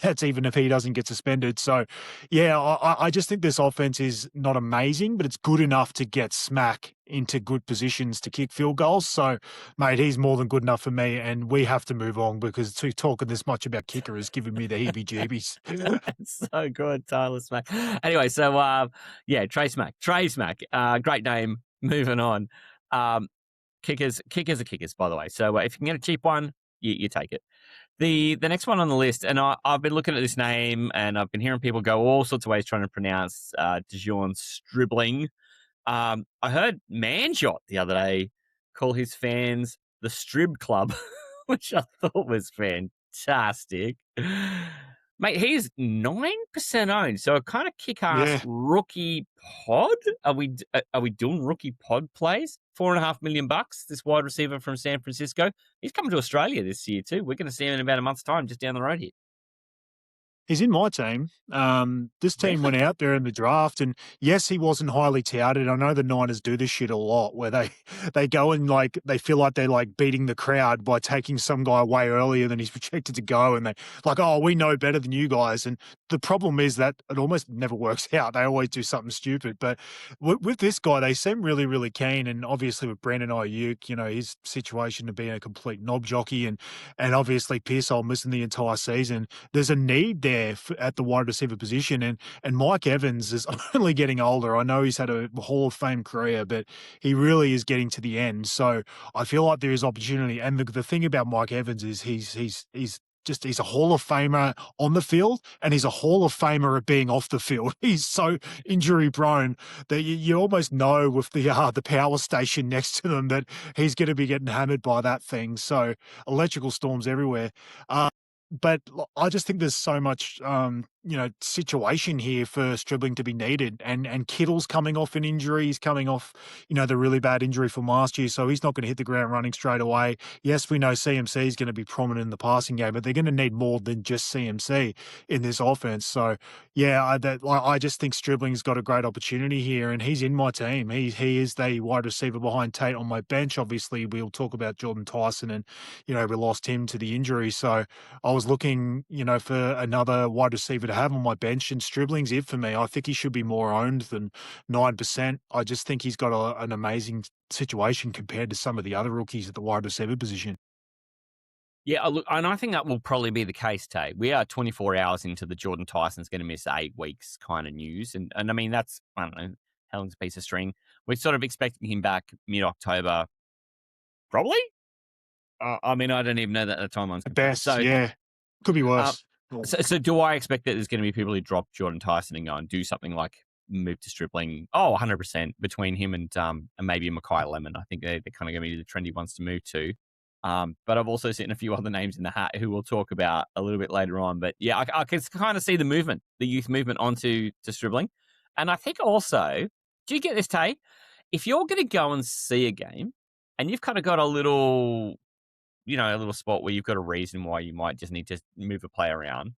that's even if he doesn't get suspended. So, yeah, I just think this offense is not amazing, but it's good enough to get Smack into good positions to kick field goals. So, mate, he's more than good enough for me, and we have to move on, because talking this much about kicker is giving me the heebie-jeebies. It's so good, Tyler Smack. Anyway, so, Trey Smack. Great name. Moving on. Kickers are kickers, by the way. So if you can get a cheap one, you take it. The next one on the list, and I've been looking at this name, and I've been hearing people go all sorts of ways trying to pronounce Dijon Stribling. I heard Manshot the other day call his fans the Strib Club, which I thought was fantastic. Mate, he's 9% owned, so a kind of kick-ass rookie pod. Are we doing rookie pod plays? $4.5 million. This wide receiver from San Francisco. He's coming to Australia this year too. We're going to see him in about a month's time, just down the road here. He's in my team. This team went out there in the draft, and yes, he wasn't highly touted. I know the Niners do this shit a lot, where they go and like they feel like they're like beating the crowd by taking some guy way earlier than he's projected to go, and they like, oh, we know better than you guys. And the problem is that it almost never works out. They always do something stupid. But with this guy, they seem really, really keen, and obviously with Brandon Ayuk, you know, his situation to being a complete knob jockey, and obviously Pearsall missing the entire season. There's a need there at the wide receiver position, and Mike Evans is only getting older. I know he's had a Hall of Fame career, but he really is getting to the end. So I feel like there is opportunity. And the thing about Mike Evans is he's he's a Hall of Famer on the field, and he's a Hall of Famer at being off the field. He's so injury prone that you almost know with the power station next to them that he's going to be getting hammered by that thing. So electrical storms everywhere. But I just think there's so much, situation here for Stribling to be needed. And Kittle's coming off an injury. He's coming off, the really bad injury from last year. So he's not going to hit the ground running straight away. Yes, we know CMC is going to be prominent in the passing game, but they're going to need more than just CMC in this offense. So, yeah, I just think Stribling's got a great opportunity here, and he's in my team. He is the wide receiver behind Tate on my bench. Obviously, we'll talk about Jordan Tyson, and, we lost him to the injury. So I was looking, for another wide receiver to have on my bench, and Stribling's it for me. I think he should be more owned than 9%. I just think he's got an amazing situation compared to some of the other rookies at the wide receiver position. Yeah, look, and I think that will probably be the case, Tay. We are 24 hours into the Jordan Tyson's going to miss 8 weeks kind of news. And I mean, that's, I don't know, Helen's a piece of string. We're sort of expecting him back mid-October, probably? I mean, I don't even know that the timeline's At best, so, yeah. Could be worse. So do I expect that there's going to be people who drop Jordan Tyson and go and do something like move to Stripling? Oh, 100% between him and maybe Makai Lemon. I think they're kind of going to be the trendy ones to move to. But I've also seen a few other names in the hat who we'll talk about a little bit later on. But yeah, I can kind of see the movement, the youth movement onto Stribling. And I think also, do you get this, Tay? If you're going to go and see a game and you've kind of got a little spot where you've got a reason why you might just need to move a player around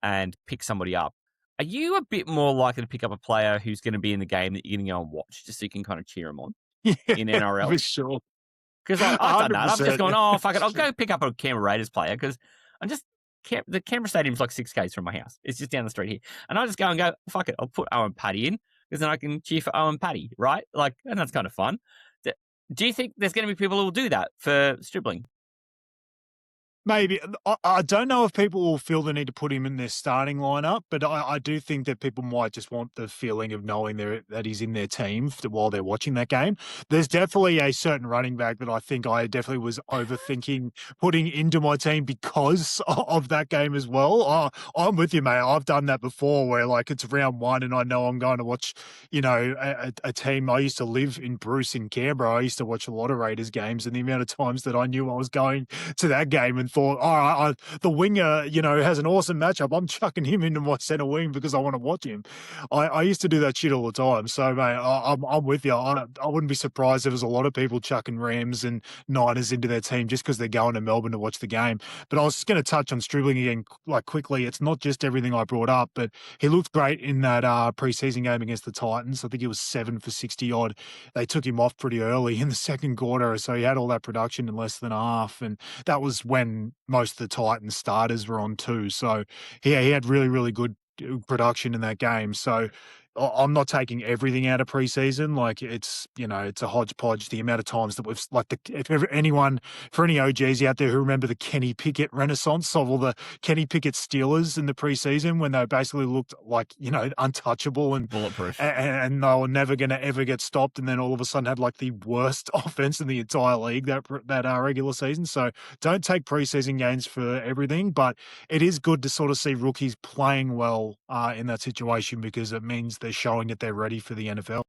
and pick somebody up, are you a bit more likely to pick up a player who's going to be in the game that you're going to go and watch just so you can kind of cheer him on in NRL? For sure. Because I've done that. I've just gone, yeah. oh, fuck it. I'll go pick up a Canberra Raiders player because the Canberra Stadium's like 6 k's from my house. It's just down the street here. And I just go and go, fuck it. I'll put Owen Paddy in because then I can cheer for Owen Paddy, right? Like, and that's kind of fun. Do you think there's going to be people who will do that for Stribling? Maybe. I don't know if people will feel the need to put him in their starting lineup, but I do think that people might just want the feeling of knowing that he's in their team while they're watching that game. There's definitely a certain running back that I think I definitely was overthinking putting into my team because of that game as well. I'm with you, mate. I've done that before where like it's round 1 and I know I'm going to watch, a team. I used to live in Bruce in Canberra. I used to watch a lot of Raiders games, and the amount of times that I knew I was going to that game and thought, all right, the winger, has an awesome matchup. I'm chucking him into my center wing because I want to watch him. I used to do that shit all the time. So, mate, I'm with you. I wouldn't be surprised if there's a lot of people chucking Rams and Niners into their team just because they're going to Melbourne to watch the game. But I was just going to touch on Stribling again, like quickly. It's not just everything I brought up, but he looked great in that preseason game against the Titans. I think he was 7 for 60 odd. They took him off pretty early in the second quarter, so he had all that production in less than a half, and that was when most of the Titans starters were on too. So yeah, he had really, really good production in that game. So I'm not taking everything out of preseason. Like it's a hodgepodge. The amount of times that we've for any OGs out there who remember the Kenny Pickett renaissance of all the Kenny Pickett Steelers in the preseason when they basically looked like, untouchable and bulletproof and they were never going to ever get stopped. And then all of a sudden had like the worst offense in the entire league that regular season. So don't take preseason games for everything, but it is good to sort of see rookies playing well in that situation because it means they're showing that they're ready for the NFL.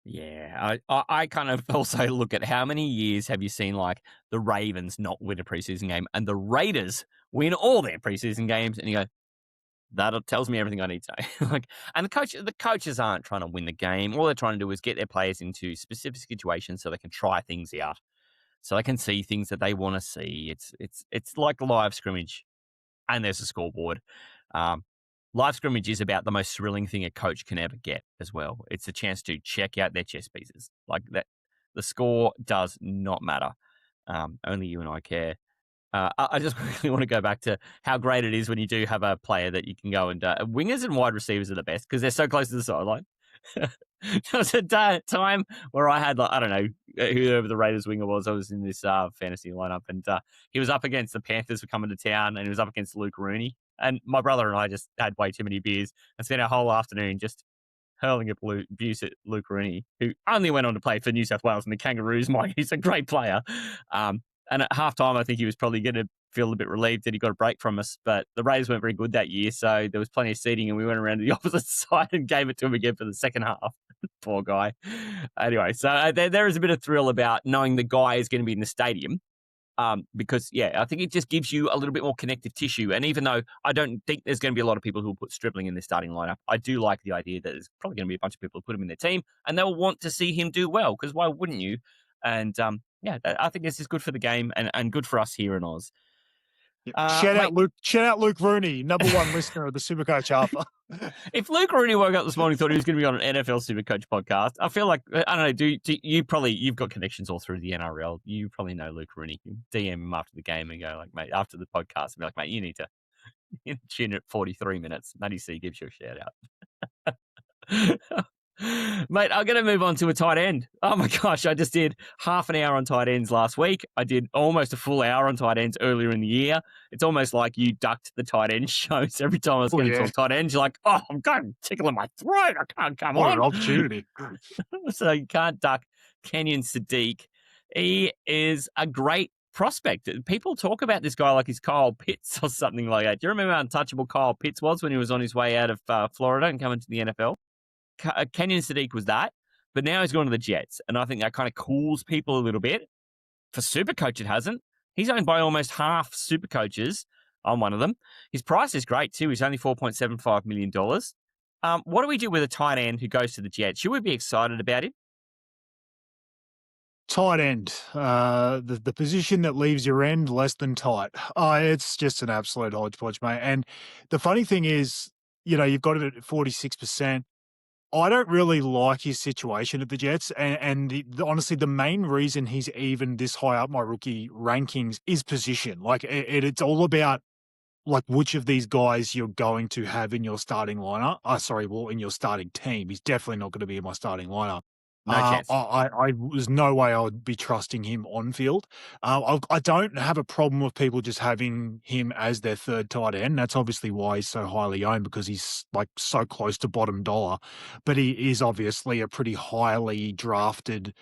Yeah, I kind of also look at how many years have you seen like the Ravens not win a preseason game and the Raiders win all their preseason games, and you go, that tells me everything I need to know. And the coaches aren't trying to win the game. All they're trying to do is get their players into specific situations so they can try things out, so they can see things that they want to see. It's like live scrimmage. and there's a scoreboard. Live scrimmage is about the most thrilling thing a coach can ever get as well. It's a chance to check out their chess pieces. Like that, the score does not matter. Only you and I care. I just really want to go back to how great it is when you do have a player that you can go and wingers and wide receivers are the best because they're so close to the sideline. There was a time where I had, like, I don't know, whoever the Raiders winger was. I was in this fantasy lineup, and he was up against the Panthers were coming to town, and he was up against Luke Rooney. And my brother and I just had way too many beers and spent our whole afternoon just hurling abuse at Luke Rooney, who only went on to play for New South Wales and the Kangaroos. Mike, he's a great player. And at halftime, I think he was probably going to feel a bit relieved that he got a break from us. But the Raiders weren't very good that year, so there was plenty of seating, and we went around to the opposite side and gave it to him again for the second half. Poor guy. Anyway, so there is a bit of thrill about knowing the guy is going to be in the stadium. Because, yeah, I think it just gives you a little bit more connective tissue. And even though I don't think there's going to be a lot of people who will put Stribling in their starting lineup, I do like the idea that there's probably going to be a bunch of people who put him in their team, and they'll want to see him do well, because why wouldn't you? And, yeah, I think this is good for the game and good for us here in Oz. Shout out Luke Rooney, number one listener of the SuperCoach Halfa. If Luke Rooney woke up this morning and thought he was going to be on an NFL SuperCoach podcast, I feel like, I don't know, you've got connections all through the NRL. You probably know Luke Rooney. You DM him after the game and go, like, mate, after the podcast, and be like, mate, you need to tune at 43 minutes. Matty C gives you a shout out. Mate, I'm going to move on to a tight end. Oh my gosh, I just did half an hour on tight ends last week. I did almost a full hour on tight ends earlier in the year. It's almost like you ducked the tight end shows every time I was going to talk tight ends. You're like, oh, I'm going tickling my throat. I can't come on. What an opportunity. So you can't duck Kenyon Sadiq. He is a great prospect. People talk about this guy like he's Kyle Pitts or something like that. Do you remember how untouchable Kyle Pitts was when he was on his way out of Florida and coming to the NFL? Kenyon Sadiq was that, but now he's gone to the Jets, and I think that kind of cools people a little bit. For SuperCoach, it hasn't. He's owned by almost half SuperCoaches. I'm one of them. His price is great too. He's only $4.75 million. What do we do with a tight end who goes to the Jets? Should we be excited about him? Tight end, the position that leaves your end less than tight. It's just an absolute hodgepodge, mate. And the funny thing is, you've got it at 46%. I don't really like his situation at the Jets, and honestly, the main reason he's even this high up my rookie rankings is position. Like it's all about like which of these guys you're going to have in your starting lineup. In your starting team. He's definitely not going to be in my starting lineup. No chance. I was no way I would be trusting him on field. I don't have a problem with people just having him as their third tight end. That's obviously why he's so highly owned, because he's like so close to bottom dollar. But he is obviously a pretty highly drafted,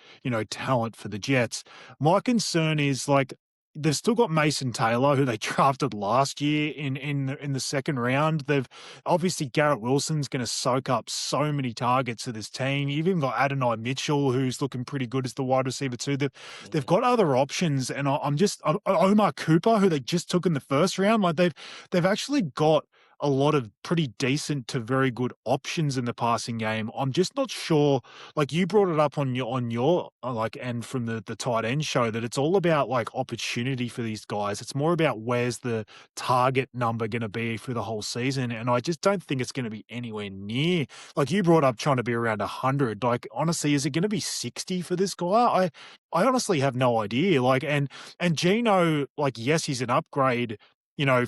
talent for the Jets. My concern is like, they've still got Mason Taylor, who they drafted last year in the second round. They've obviously Garrett Wilson's going to soak up so many targets of this team. You've even got Adonai Mitchell, who's looking pretty good as the wide receiver too. They've got other options, and I'm Omar Cooper, who they just took in the first round. Like they've actually got a lot of pretty decent to very good options in the passing game. I'm just not sure. Like you brought it up on your like and from the tight end show, that it's all about like opportunity for these guys. It's more about where's the target number going to be for the whole season, and I just don't think it's going to be anywhere near. Like you brought up trying to be around 100. Like honestly, is it going to be 60 for this guy? I honestly have no idea. Like and Geno, like yes, he's an upgrade,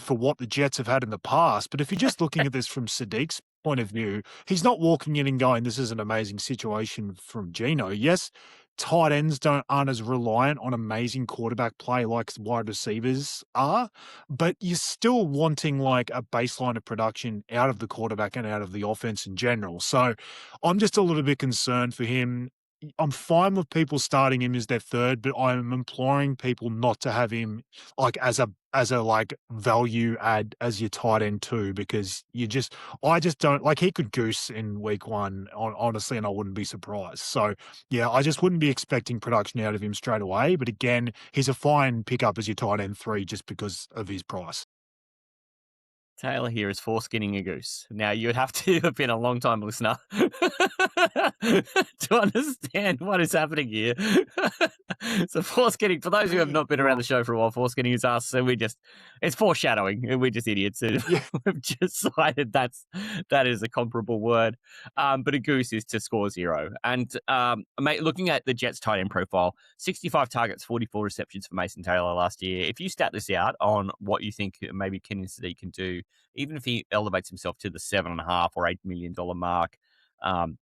for what the Jets have had in the past. But if you're just looking at this from Sadiq's point of view, he's not walking in and going, this is an amazing situation from Geno. Yes, tight ends aren't as reliant on amazing quarterback play like wide receivers are, but you're still wanting like a baseline of production out of the quarterback and out of the offense in general. So I'm just a little bit concerned for him. I'm fine with people starting him as their third, but I'm imploring people not to have him like as a like value add as your tight end too, because I just don't like, he could goose in week one honestly, and I wouldn't be surprised. So yeah, I just wouldn't be expecting production out of him straight away. But again, he's a fine pickup as your tight end 3 just because of his price. Taylor here is foreskinning a goose. Now, you'd have to have been a long-time listener to understand what is happening here. So foreskinning, for those who have not been around the show for a while, foreskinning is us. So it's foreshadowing. And we're just idiots. And we've just decided that is a comparable word. But a goose is to score 0. And mate, looking at the Jets tight end profile, 65 targets, 44 receptions for Mason Taylor last year. If you stat this out on what you think maybe Kenyon Sadiq can do, even if he elevates himself to the $7.5 or $8 million mark,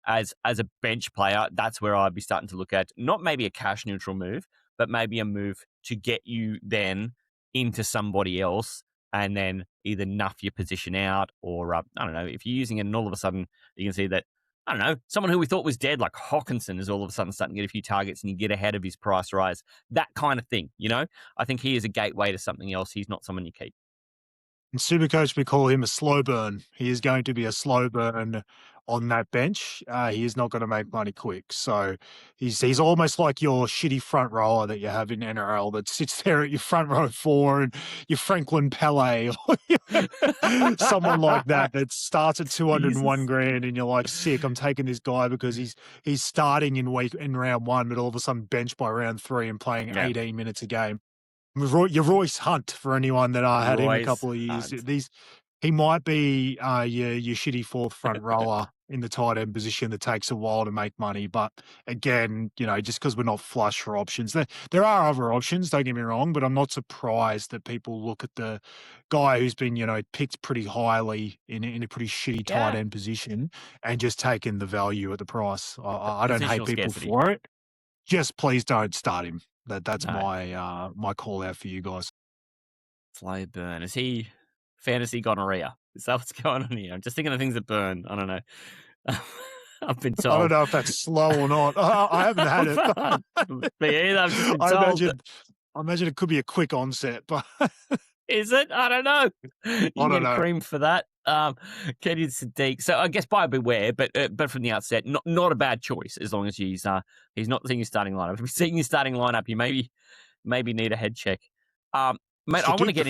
as a bench player, that's where I'd be starting to look at not maybe a cash neutral move, but maybe a move to get you then into somebody else and then either nuff your position out or, I don't know, if you're using it and all of a sudden you can see that, I don't know, someone who we thought was dead like Hawkinson is all of a sudden starting to get a few targets and you get ahead of his price rise. That kind of thing, you know? I think he is a gateway to something else. He's not someone you keep. In SuperCoach, we call him a slow burn. He is going to be a slow burn on that bench. He is not going to make money quick. So he's almost like your shitty front rower that you have in NRL that sits there at your front row 4 and your Franklin Pele or someone like that starts at 201 grand and you're like, sick, I'm taking this guy because he's starting in round 1, but all of a sudden benched by round 3 and playing 18 minutes a game. Your Royce Hunt, for anyone that had him a couple of years. He might be your shitty 4th front rower in the tight end position that takes a while to make money. But again, just because we're not flush for options, there are other options, don't get me wrong, but I'm not surprised that people look at the guy who's been, picked pretty highly in a pretty shitty tight end position and just taking the value at the price. I don't hate people for it. Just please don't start him. That's my call out for you guys. Slow burn. Is he fantasy gonorrhea? Is that what's going on here? I'm just thinking of things that burn. I don't know. I've been told. I don't know if that's slow or not. I haven't had it. Me either. I've just been told. I imagine it could be a quick onset, but is it? I don't know. You I don't know. Cream for that. Kenyon Sadiq. So I guess buyer beware, but from the outset, not a bad choice as long as he's not seeing your starting lineup. If you're seeing your starting lineup, you maybe need a head check. Mate, I want to get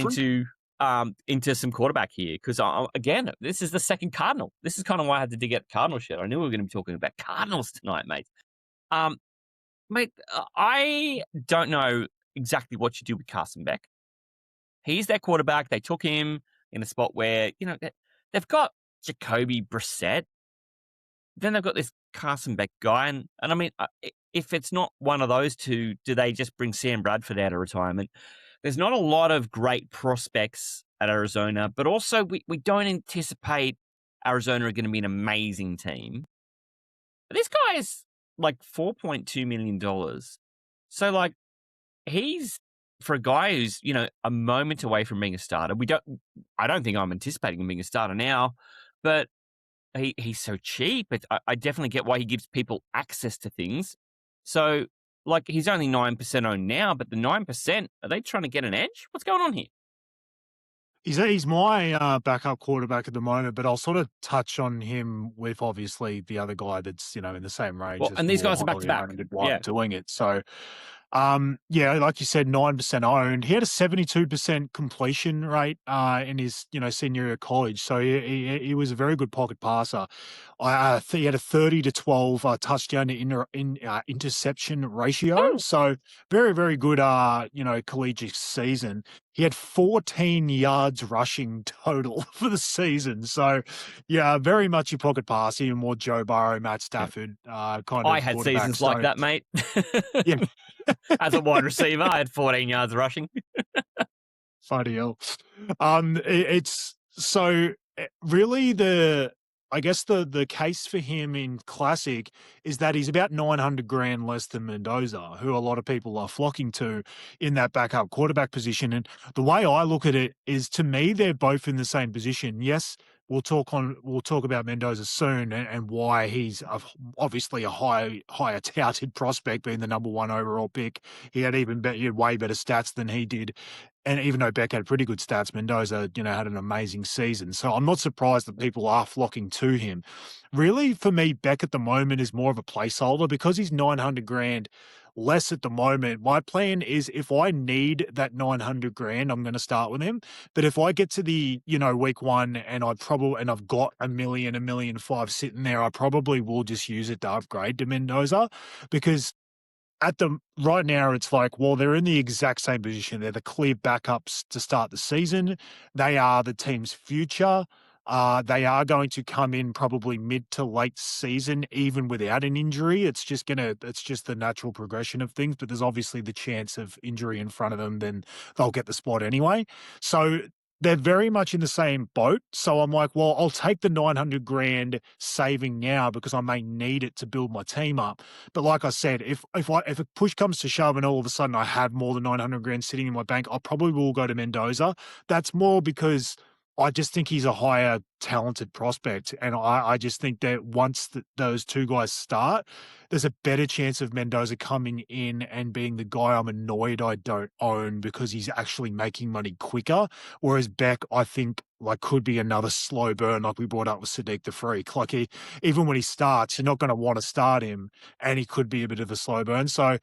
into some quarterback here because again, this is the second Cardinal. This is kind of why I had to dig out Cardinal shit. I knew we were going to be talking about Cardinals tonight, mate. Mate, I don't know exactly what you do with Carson Beck. He's their quarterback. They took him in a spot where, they've got Jacoby Brissett. Then they've got this Carson Beck guy. And I mean, if it's not one of those two, do they just bring Sam Bradford out of retirement? There's not a lot of great prospects at Arizona, but also we don't anticipate Arizona are going to be an amazing team. But this guy is like $4.2 million. So like he's, for a guy who's, a moment away from being a starter, I don't think I'm anticipating him being a starter now, but he's so cheap. I definitely get why he gives people access to things. So, like, he's only 9% owned now, but the 9%, are they trying to get an edge? What's going on here? He's my backup quarterback at the moment, but I'll sort of touch on him with obviously the other guy that's, in the same range. Well, and these guys are back to back. Doing it. So, like you said, 9% owned. He had a 72% completion rate in his, senior year of college. So he was a very good pocket passer. He had a 30-12 touchdown to interception ratio. So very, very good, collegiate season. He had 14 yards rushing total for the season. So, yeah, very much your pocket passer, even more Joe Burrow, Matt Stafford kind of. I had seasons like that, mate. Yeah. As a wide receiver, I had 14 yards rushing. Funny hell. It's so really I guess the case for him in Classic is that he's about 900 grand less than Mendoza, who a lot of people are flocking to in that backup quarterback position. And the way I look at it is, to me, they're both in the same position. Yes, we'll talk about Mendoza soon and why he's obviously a higher touted prospect, being the number 1 overall pick. He had way better stats than he did. And even though Beck had pretty good stats, Mendoza, had an amazing season. So I'm not surprised that people are flocking to him. Really, for me, Beck at the moment is more of a placeholder because he's 900 grand less at the moment. My plan is if I need that 900 grand, I'm going to start with him. But if I get to the, week one and I've got a million five sitting there, I probably will just use it to upgrade to Mendoza because at the right now, it's like, well, they're in the exact same position. They're the clear backups to start the season. They are the team's future. They are going to come in probably mid to late season, even without an injury. It's just the natural progression of things. But there's obviously the chance of injury in front of them, then they'll get the spot anyway. So they're very much in the same boat. So I'm like, well, I'll take the 900 grand saving now because I may need it to build my team up. But like I said, if a push comes to shove and all of a sudden I have more than 900 grand sitting in my bank, I probably will go to Mendoza. That's more because I just think he's a higher talented prospect. And I just think that once those two guys start, there's a better chance of Mendoza coming in and being the guy I'm annoyed I don't own because he's actually making money quicker. Whereas Beck, I think, could be another slow burn like we brought up with Sadiq the Freak. Even when he starts, you're not going to want to start him and he could be a bit of a slow burn. So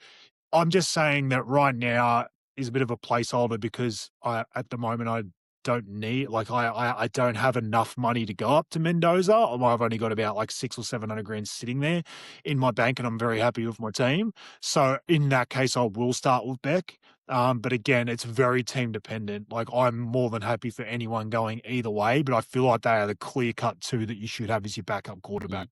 I'm just saying that right now is a bit of a placeholder because at the moment I don't need I don't have enough money to go up to Mendoza. I've only got about 600 or 700 grand sitting there in my bank, and I'm very happy with my team. So in that case, I will start with Beck. But again, it's very team dependent. I'm more than happy for anyone going either way, but I feel like they are the clear cut two that you should have as your backup quarterback.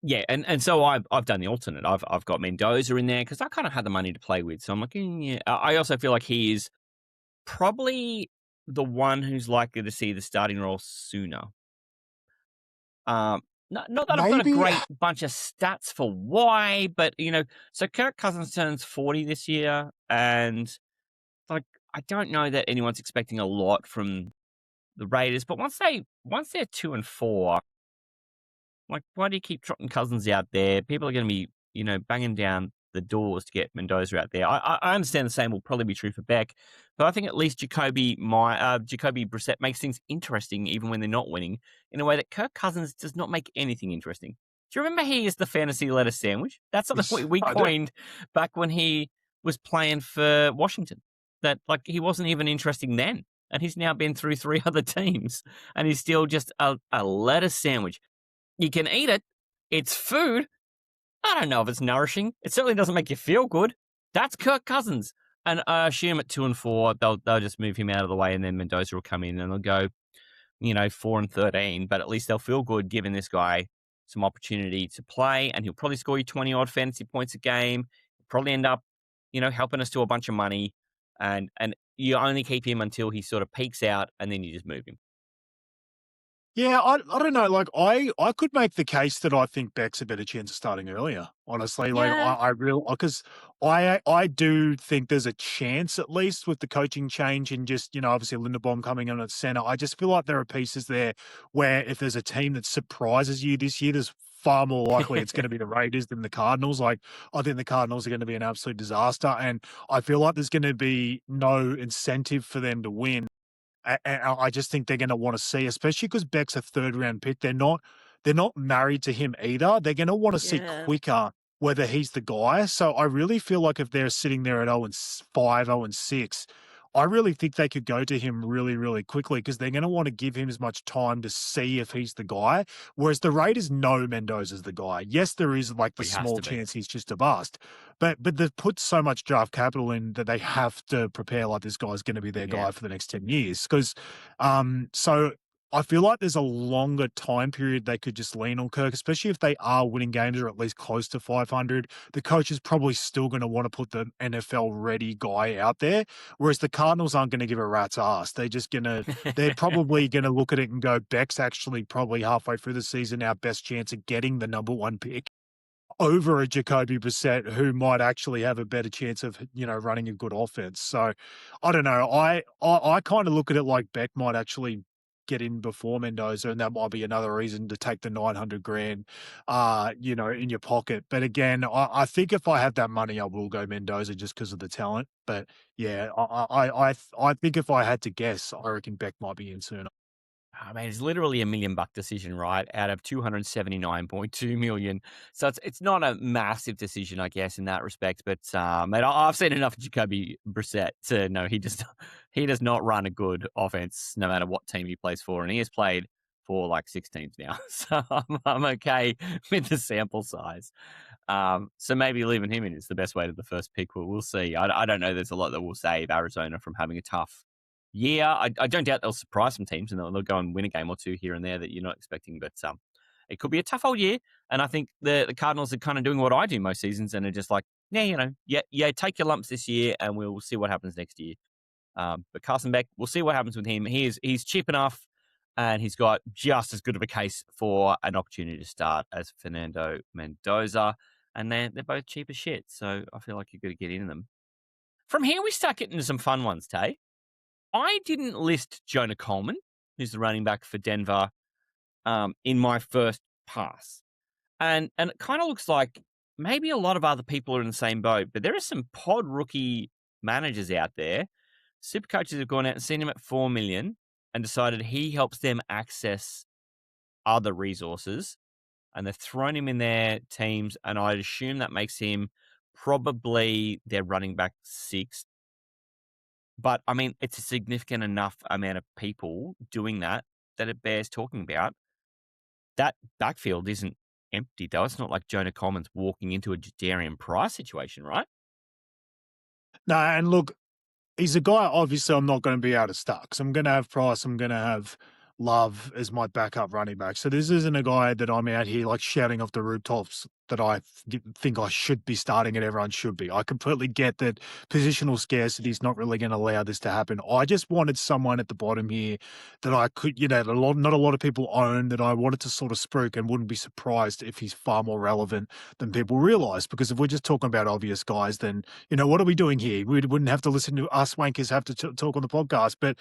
Yeah, and so I've done the alternate. I've got Mendoza in there because I kind of had the money to play with. So I'm like, yeah. I also feel like he is probably the one who's likely to see the starting role sooner. Not that I've got a great bunch of stats for why, but so Kirk Cousins turns 40 this year, and I don't know that anyone's expecting a lot from the Raiders, but once they're 2-4, why do you keep trotting Cousins out there? People are going to be, banging down the doors to get Mendoza out there. I understand the same will probably be true for Beck, but I think at least Jacoby Brissett makes things interesting even when they're not winning in a way that Kirk Cousins does not make anything interesting. Do you remember he is the fantasy lettuce sandwich? That's something we coined back when he was playing for Washington. That he wasn't even interesting then, and he's now been through 3 other teams, and he's still just a lettuce sandwich. You can eat it. It's food. I don't know if it's nourishing. It certainly doesn't make you feel good. That's Kirk Cousins. And I assume at 2-4, they'll just move him out of the way, and then Mendoza will come in and they'll go, 4-13. But at least they'll feel good giving this guy some opportunity to play, and he'll probably score you 20-odd fantasy points a game. He'll probably end up, helping us to a bunch of money. And you only keep him until he sort of peaks out, and then you just move him. Yeah, I don't know. I could make the case that I think Beck's a better chance of starting earlier. Honestly, Yeah. because I do think there's a chance at least with the coaching change and just obviously Linderbaum coming in at center. I just feel like there are pieces there where if there's a team that surprises you this year, there's far more likely it's going to be the Raiders than the Cardinals. I think the Cardinals are going to be an absolute disaster, and I feel like there's going to be no incentive for them to win. And I just think they're going to want to see, especially because Beck's a 3rd-round pick. They're not married to him either. They're going to want to see quicker whether he's the guy. So I really feel like if they're sitting there at 0-5, 0-6, I really think they could go to him really, really quickly because they're going to want to give him as much time to see if he's the guy. Whereas the Raiders know Mendoza's the guy. Yes, there is the small chance he's just a bust, but they've put so much draft capital in that they have to prepare like this guy's going to be their guy for the next 10 years. Because, so I feel like there's a longer time period they could just lean on Kirk, especially if they are winning games or at least close to 500. The coach is probably still going to want to put the NFL ready guy out there, whereas the Cardinals aren't going to give a rat's ass. They're probably going to look at it and go, Beck's actually probably halfway through the season our best chance of getting the number 1 pick over a Jacoby Brissett who might actually have a better chance of, running a good offense. So I don't know. I kind of look at it like Beck might actually get in before Mendoza, and that might be another reason to take the 900 grand, in your pocket. But again, I think if I have that money, I will go Mendoza just because of the talent. But yeah, I think if I had to guess, I reckon Beck might be in sooner. I mean, it's literally $1 million decision, right? Out of 279.2 million. So it's not a massive decision, I guess, in that respect. But mate, I've seen enough of Jacoby Brissett to know he does not run a good offense, no matter what team he plays for, and he has played for like 6 teams now. So I'm okay with the sample size. So maybe leaving him in is the best way to the first pick. We'll see. I don't know. There's a lot that will save Arizona from having a tough year. I don't doubt they'll surprise some teams and they'll go and win a game or two here and there that you're not expecting. But it could be a tough old year. And I think the Cardinals are kind of doing what I do most seasons and are just like, yeah, take your lumps this year and we'll see what happens next year. But Carson Beck, we'll see what happens with him. He's cheap enough and he's got just as good of a case for an opportunity to start as Fernando Mendoza. And they're both cheap as shit. So I feel like you've got to get into them. From here, we start getting into some fun ones, Tay. I didn't list Jonah Coleman, who's the running back for Denver, in my first pass. And it kind of looks like maybe a lot of other people are in the same boat, but there are some pod rookie managers out there. SuperCoaches have gone out and seen him at $4 million and decided he helps them access other resources. And they've thrown him in their teams, and I'd assume that makes him probably their running back 6. But, I mean, it's a significant enough amount of people doing that it bears talking about. That backfield isn't empty, though. It's not like Jonah Coleman's walking into a Jadarian Price situation, right? No, and look, he's a guy, obviously, I'm not going to be able to start because I'm going to have Price, I'm going to have Love as my backup running back. So this isn't a guy that I'm out here like shouting off the rooftops that I think I should be starting and everyone should be. I completely get that positional scarcity is not really going to allow this to happen. I just wanted someone at the bottom here that I could, not a lot of people own, that I wanted to sort of spruik and wouldn't be surprised if he's far more relevant than people realize. Because if we're just talking about obvious guys, then, what are we doing here? We wouldn't have to listen to us wankers have to talk on the podcast. But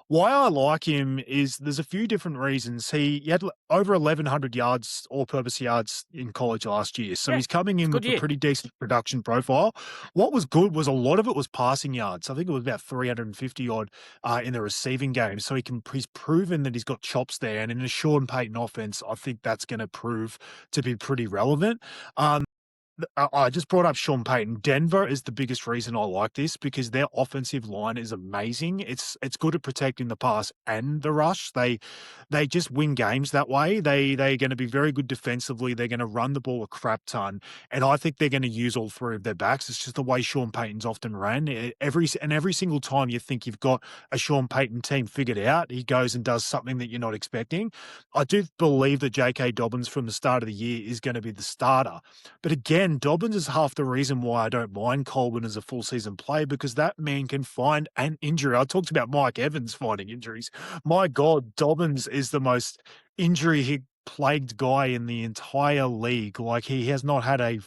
why I like him is there's a few different reasons. He had over 1,100 yards, all-purpose yards in college last year. So he's coming in with a pretty decent production profile. What was good was a lot of it was passing yards. I think it was about 350 odd in the receiving game. So he's proven that he's got chops there. And in a Sean Payton offense, I think that's going to prove to be pretty relevant. I just brought up Sean Payton. Denver is the biggest reason I like this because their offensive line is amazing. It's good at protecting the pass and the rush. They just win games that way. They're going to be very good defensively. They're going to run the ball a crap ton, and I think they're going to use all three of their backs. It's just the way Sean Payton's often ran. Every single time you think you've got a Sean Payton team figured out, he goes and does something that you're not expecting. I do believe that J.K. Dobbins from the start of the year is going to be the starter, but again, Dobbins is half the reason why I don't mind Coleman as a full season play because that man can find an injury. I talked about Mike Evans finding injuries. My God, Dobbins is the most injury-plagued guy in the entire league. Like he has not had a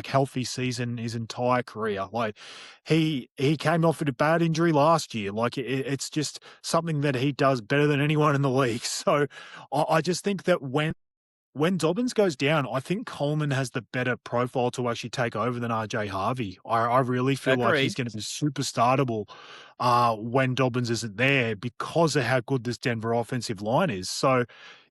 healthy season his entire career. Like he came off with a bad injury last year. Like it's just something that he does better than anyone in the league. So I just think that when Dobbins goes down, I think Coleman has the better profile to actually take over than RJ Harvey. I really feel like he's going to be super startable when Dobbins isn't there because of how good this Denver offensive line is. So,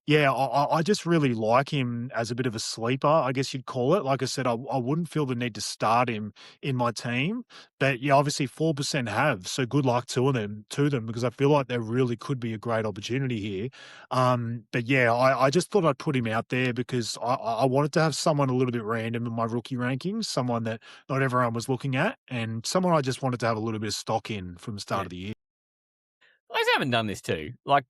yeah, I just really like him as a bit of a sleeper, I guess you'd call it. Like I said, I wouldn't feel the need to start him in my team. But, yeah, obviously 4% have, so good luck to them because I feel like there really could be a great opportunity here. But, yeah, I just thought I'd put him out there because I wanted to have someone a little bit random in my rookie rankings, someone that not everyone was looking at, and someone I just wanted to have a little bit of stock in from the start of the year. I haven't done this too. Like,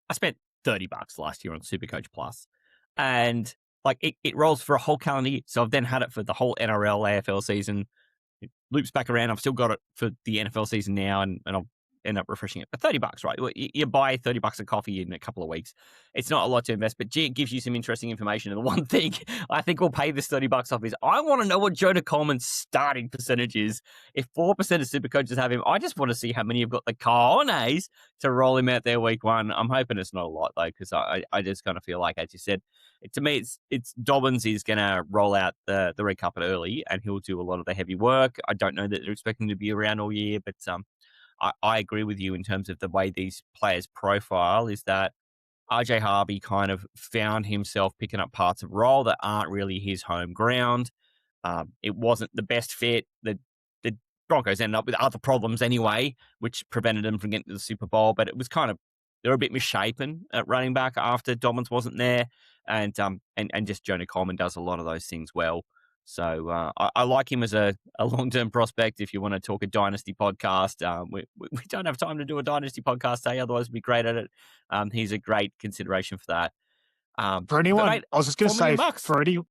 I spent $30 last year on SuperCoach Plus, and like it rolls for a whole calendar year. So I've then had it for the whole NRL, AFL season. It loops back around. I've still got it for the NFL season now, and I'll end up refreshing it. But $30, right? You buy $30 of coffee in a couple of weeks. It's not a lot to invest, but gee, it gives you some interesting information. And the one thing I think will pay this $30 off is I want to know what Jonah Coleman's starting percentage is. If 4% of SuperCoaches have him, I just want to see how many have got the cojones to roll him out there week one. I'm hoping it's not a lot though, because I just kind of feel like, as you said, to me, it's Dobbins is going to roll out the red carpet early, and he'll do a lot of the heavy work. I don't know that they're expecting to be around all year, but I agree with you in terms of the way these players profile is that RJ Harvey kind of found himself picking up parts of role that aren't really his home ground. It wasn't the best fit. The Broncos ended up with other problems anyway, which prevented them from getting to the Super Bowl. But it was kind of, they were a bit misshapen at running back after Dobbins wasn't there, and just Jonah Coleman does a lot of those things well. So I like him as a long-term prospect. If you want to talk a dynasty podcast, we don't have time to do a dynasty podcast, otherwise we'd be great at it. He's a great consideration for that. For anyone, mate, I was just going to $4 say, million.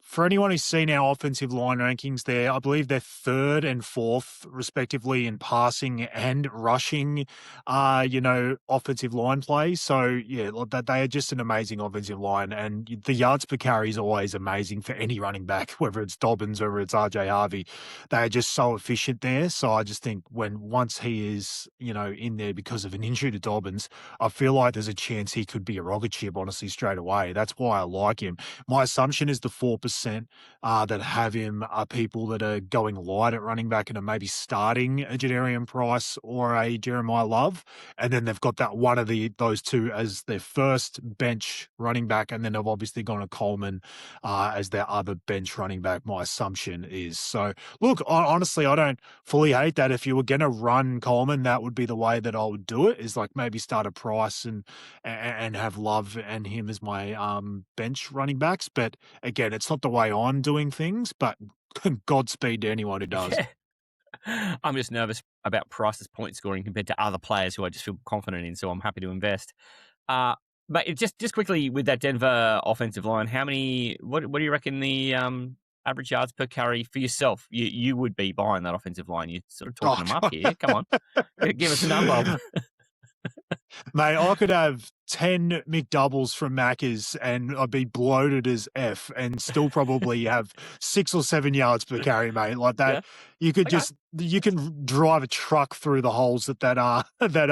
for anyone who's seen our offensive line rankings there, I believe they're 3rd and 4th, respectively, in passing and rushing, offensive line play. So, yeah, they are just an amazing offensive line. And the yards per carry is always amazing for any running back, whether it's Dobbins or it's RJ Harvey. They are just so efficient there. So I just think once he is, in there because of an injury to Dobbins, I feel like there's a chance he could be a rocket ship, honestly, straight away. That's why I like him. My assumption is the 4% that have him are people that are going light at running back and are maybe starting a Jadarian Price or a Jeremiah Love, and then they've got that one of those two as their first bench running back, and then they've obviously gone to Coleman as their other bench running back. My assumption is so. Look, honestly, I don't fully hate that. If you were going to run Coleman, that would be the way that I would do it. Is like maybe start a Price and have Love and him as my bench running backs, but again, it's not the way I'm doing things, but Godspeed to anyone who does. Yeah. I'm just nervous about Price's point scoring compared to other players who I just feel confident in, so I'm happy to invest. But just quickly with that Denver offensive line, what do you reckon the average yards per carry for yourself? You would be buying that offensive line. You're sort of talking them up here. Come on. Give us a number. Mate, I could have 10 McDoubles from Macca's and I'd be bloated as F and still probably have 6 or 7 yards per carry, mate. Like that, Yeah. you could Okay. you can drive a truck through the holes that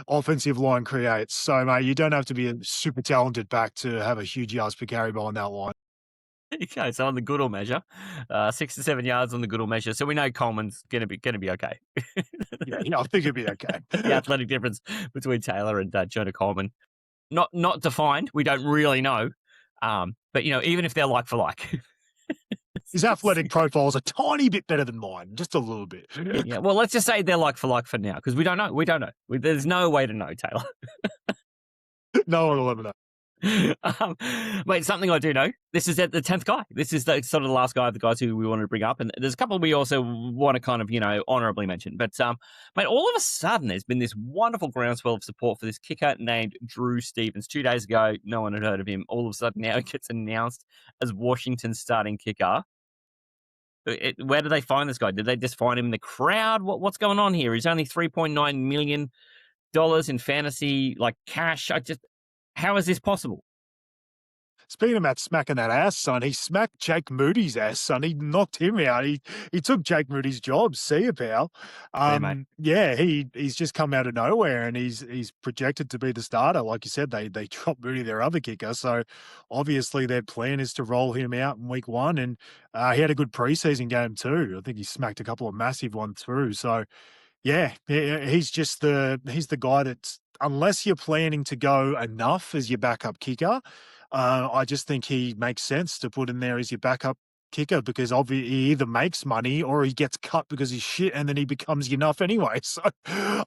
offensive line creates. So, mate, you don't have to be a super talented back to have a huge yards per carry behind that line. Okay, so on the Goodall measure, 6 to 7 yards on the Goodall measure. So we know Coleman's gonna be okay. Yeah, I think it'd be okay. The athletic difference between Taylor and Jonah Coleman, not defined. We don't really know, but even if they're like for like, His athletic profile is a tiny bit better than mine, just a little bit. yeah. Well, let's just say they're like for now because we don't know. We don't know. There's no way to know, Taylor. No one will ever know. Wait, something I do know. This is the 10th guy. This is the sort of the last guy of the guys who we wanted to bring up. And there's a couple we also want to kind of, honorably mention. But, mate, all of a sudden there's been this wonderful groundswell of support for this kicker named Drew Stevens. 2 days ago, no one had heard of him. All of a sudden now he gets announced as Washington's starting kicker. Where did they find this guy? Did they just find him in the crowd? What's going on here? He's only $3.9 million in fantasy, cash. How is this possible? Speaking about smacking that ass, son, he smacked Jake Moody's ass, son. He knocked him out. He took Jake Moody's job. See you, pal. Yeah, he's just come out of nowhere and he's projected to be the starter. Like you said, they dropped Moody, their other kicker. So obviously their plan is to roll him out in week 1. And he had a good preseason game too. I think he smacked a couple of massive ones through. So yeah, he's the guy that's, unless you're planning to go enough as your backup kicker, I just think he makes sense to put in there as your backup kicker because obviously he either makes money or he gets cut because he's shit and then he becomes enough anyway. So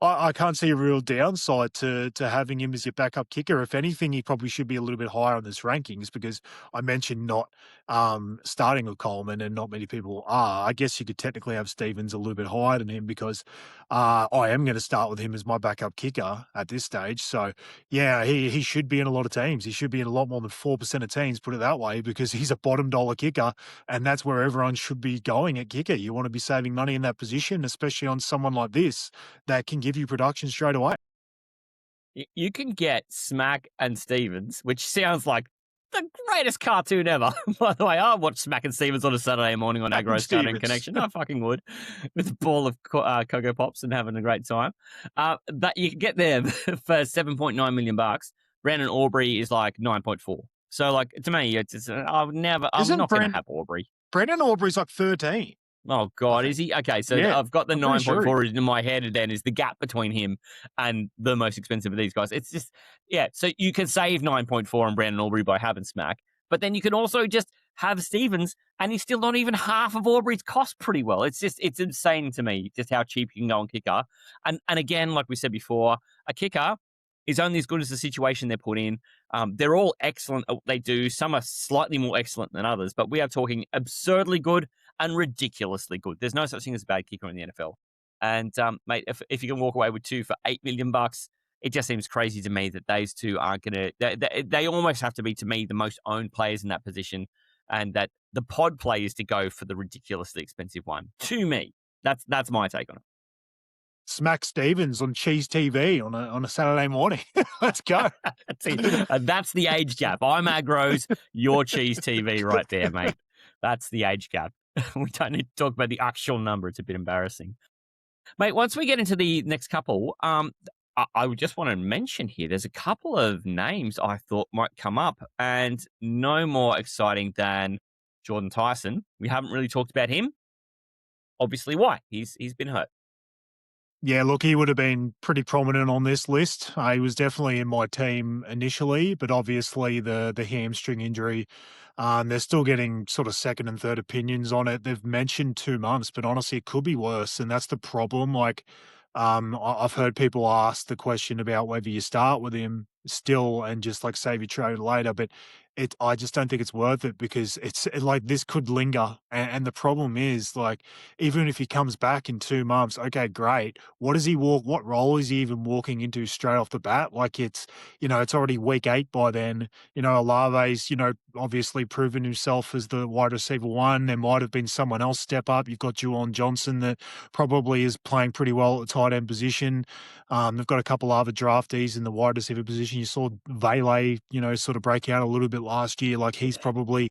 I can't see a real downside to having him as your backup kicker. If anything, he probably should be a little bit higher on this rankings because I mentioned not starting with Coleman and not many people are. I guess you could technically have Stevens a little bit higher than him because I am going to start with him as my backup kicker at this stage. So yeah, he should be in a lot of teams. He should be in a lot more than 4% of teams, put it that way, because he's a bottom dollar kicker. And that's where everyone should be going at kicker. You want to be saving money in that position, especially on someone like this that can give you production straight away. You can get Smack and Stevens, which sounds like the greatest cartoon ever. By the way, I watch Smack and Stevens on a Saturday morning on Agro Starting Connection. I fucking would. With a ball of Cocoa Pops and having a great time. But you can get them for $7.9 million. Brandon Aubrey is like 9.4. So, to me, I'm not going to have Aubrey. Brandon Aubrey's like 13. Oh, God, is he? Okay, so Yeah, I've got the I'm pretty sure 9.4 in my head, and then is the gap between him and the most expensive of these guys. It's just, yeah, so you can save 9.4 on Brandon Aubrey by having Smack, but then you can also just have Stevens, and he's still not even half of Aubrey's cost pretty well. It's insane to me just how cheap you can go on kicker. And again, like we said before, a kicker is only as good as the situation they're put in. They're all excellent at what they do. Some are slightly more excellent than others, but we are talking absurdly good and ridiculously good. There's no such thing as a bad kicker in the NFL. And mate, if you can walk away with two for $8 million, it just seems crazy to me that those two aren't going to. They almost have to be, to me, the most owned players in that position, and that the pod play is to go for the ridiculously expensive one. To me, that's my take on it. Smack Stevens on Cheese TV on a Saturday morning. Let's go. That's the age gap. I'm Agro's, your Cheese TV right there, mate. That's the age gap. We don't need to talk about the actual number. It's a bit embarrassing. Mate, once we get into the next couple, I would just want to mention here, there's a couple of names I thought might come up, and no more exciting than Jordan Tyson. We haven't really talked about him. Obviously, why? He's been hurt. Yeah, look, he would have been pretty prominent on this list. He was definitely in my team initially, but obviously the hamstring injury, they're still getting sort of second and third opinions on it. They've mentioned 2 months, but honestly, it could be worse, and that's the problem. Like, I've heard people ask the question about whether you start with him still and just like save your trade later, but I just don't think it's worth it because like this could linger, and the problem is like even if he comes back in 2 months, okay, great. What does he walk? What role is he even walking into straight off the bat? Like it's it's already week 8 by then. Olave's obviously proven himself as the wide receiver one. There might have been someone else step up. You've got Juwan Johnson that probably is playing pretty well at the tight end position. They've got a couple other draftees in the wide receiver position. You saw Vele, sort of break out a little bit last year. Like he's probably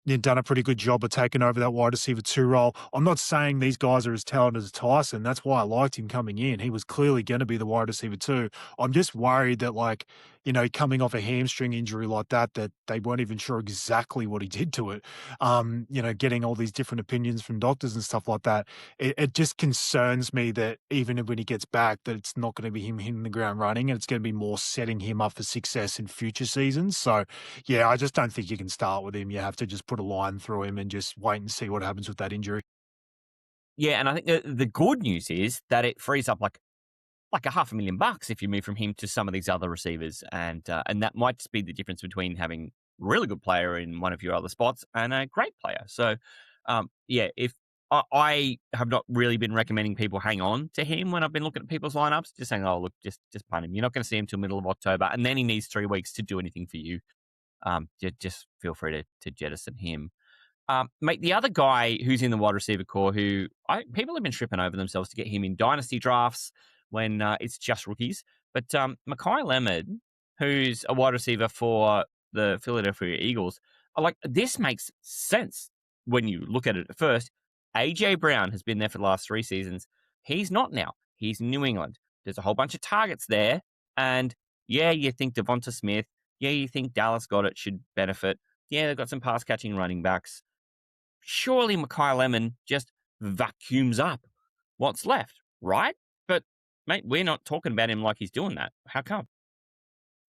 done a pretty good job of taking over that wide receiver 2 role. I'm not saying these guys are as talented as Tyson. That's why I liked him coming in. He was clearly going to be the wide receiver 2. I'm just worried that coming off a hamstring injury like that they weren't even sure exactly what he did to it. Getting all these different opinions from doctors and stuff like that. It just concerns me that even when he gets back, that it's not going to be him hitting the ground running, and it's going to be more setting him up for success in future seasons. So, yeah, I just don't think you can start with him. You have to just put a line through him and just wait and see what happens with that injury. Yeah, and I think the good news is that it frees up like $500,000 if you move from him to some of these other receivers, and that might just be the difference between having a really good player in one of your other spots and a great player. So, if I have not really been recommending people hang on to him when I've been looking at people's lineups, just saying, oh look, just punt him. You're not going to see him till middle of October, and then he needs 3 weeks to do anything for you. Just feel free to jettison him. Mate, the other guy who's in the wide receiver core, who people have been tripping over themselves to get him in dynasty drafts when it's just rookies. But Mekhi Leonard, who's a wide receiver for the Philadelphia Eagles, this makes sense when you look at it at first. AJ Brown has been there for the last 3 seasons. He's not now. He's in New England. There's a whole bunch of targets there. And yeah, you think Devonta Smith. Yeah, you think Dallas Goedert should benefit. Yeah, they've got some pass catching running backs. Surely Mekhi Lemon just vacuums up what's left, right? But, mate, we're not talking about him like he's doing that. How come?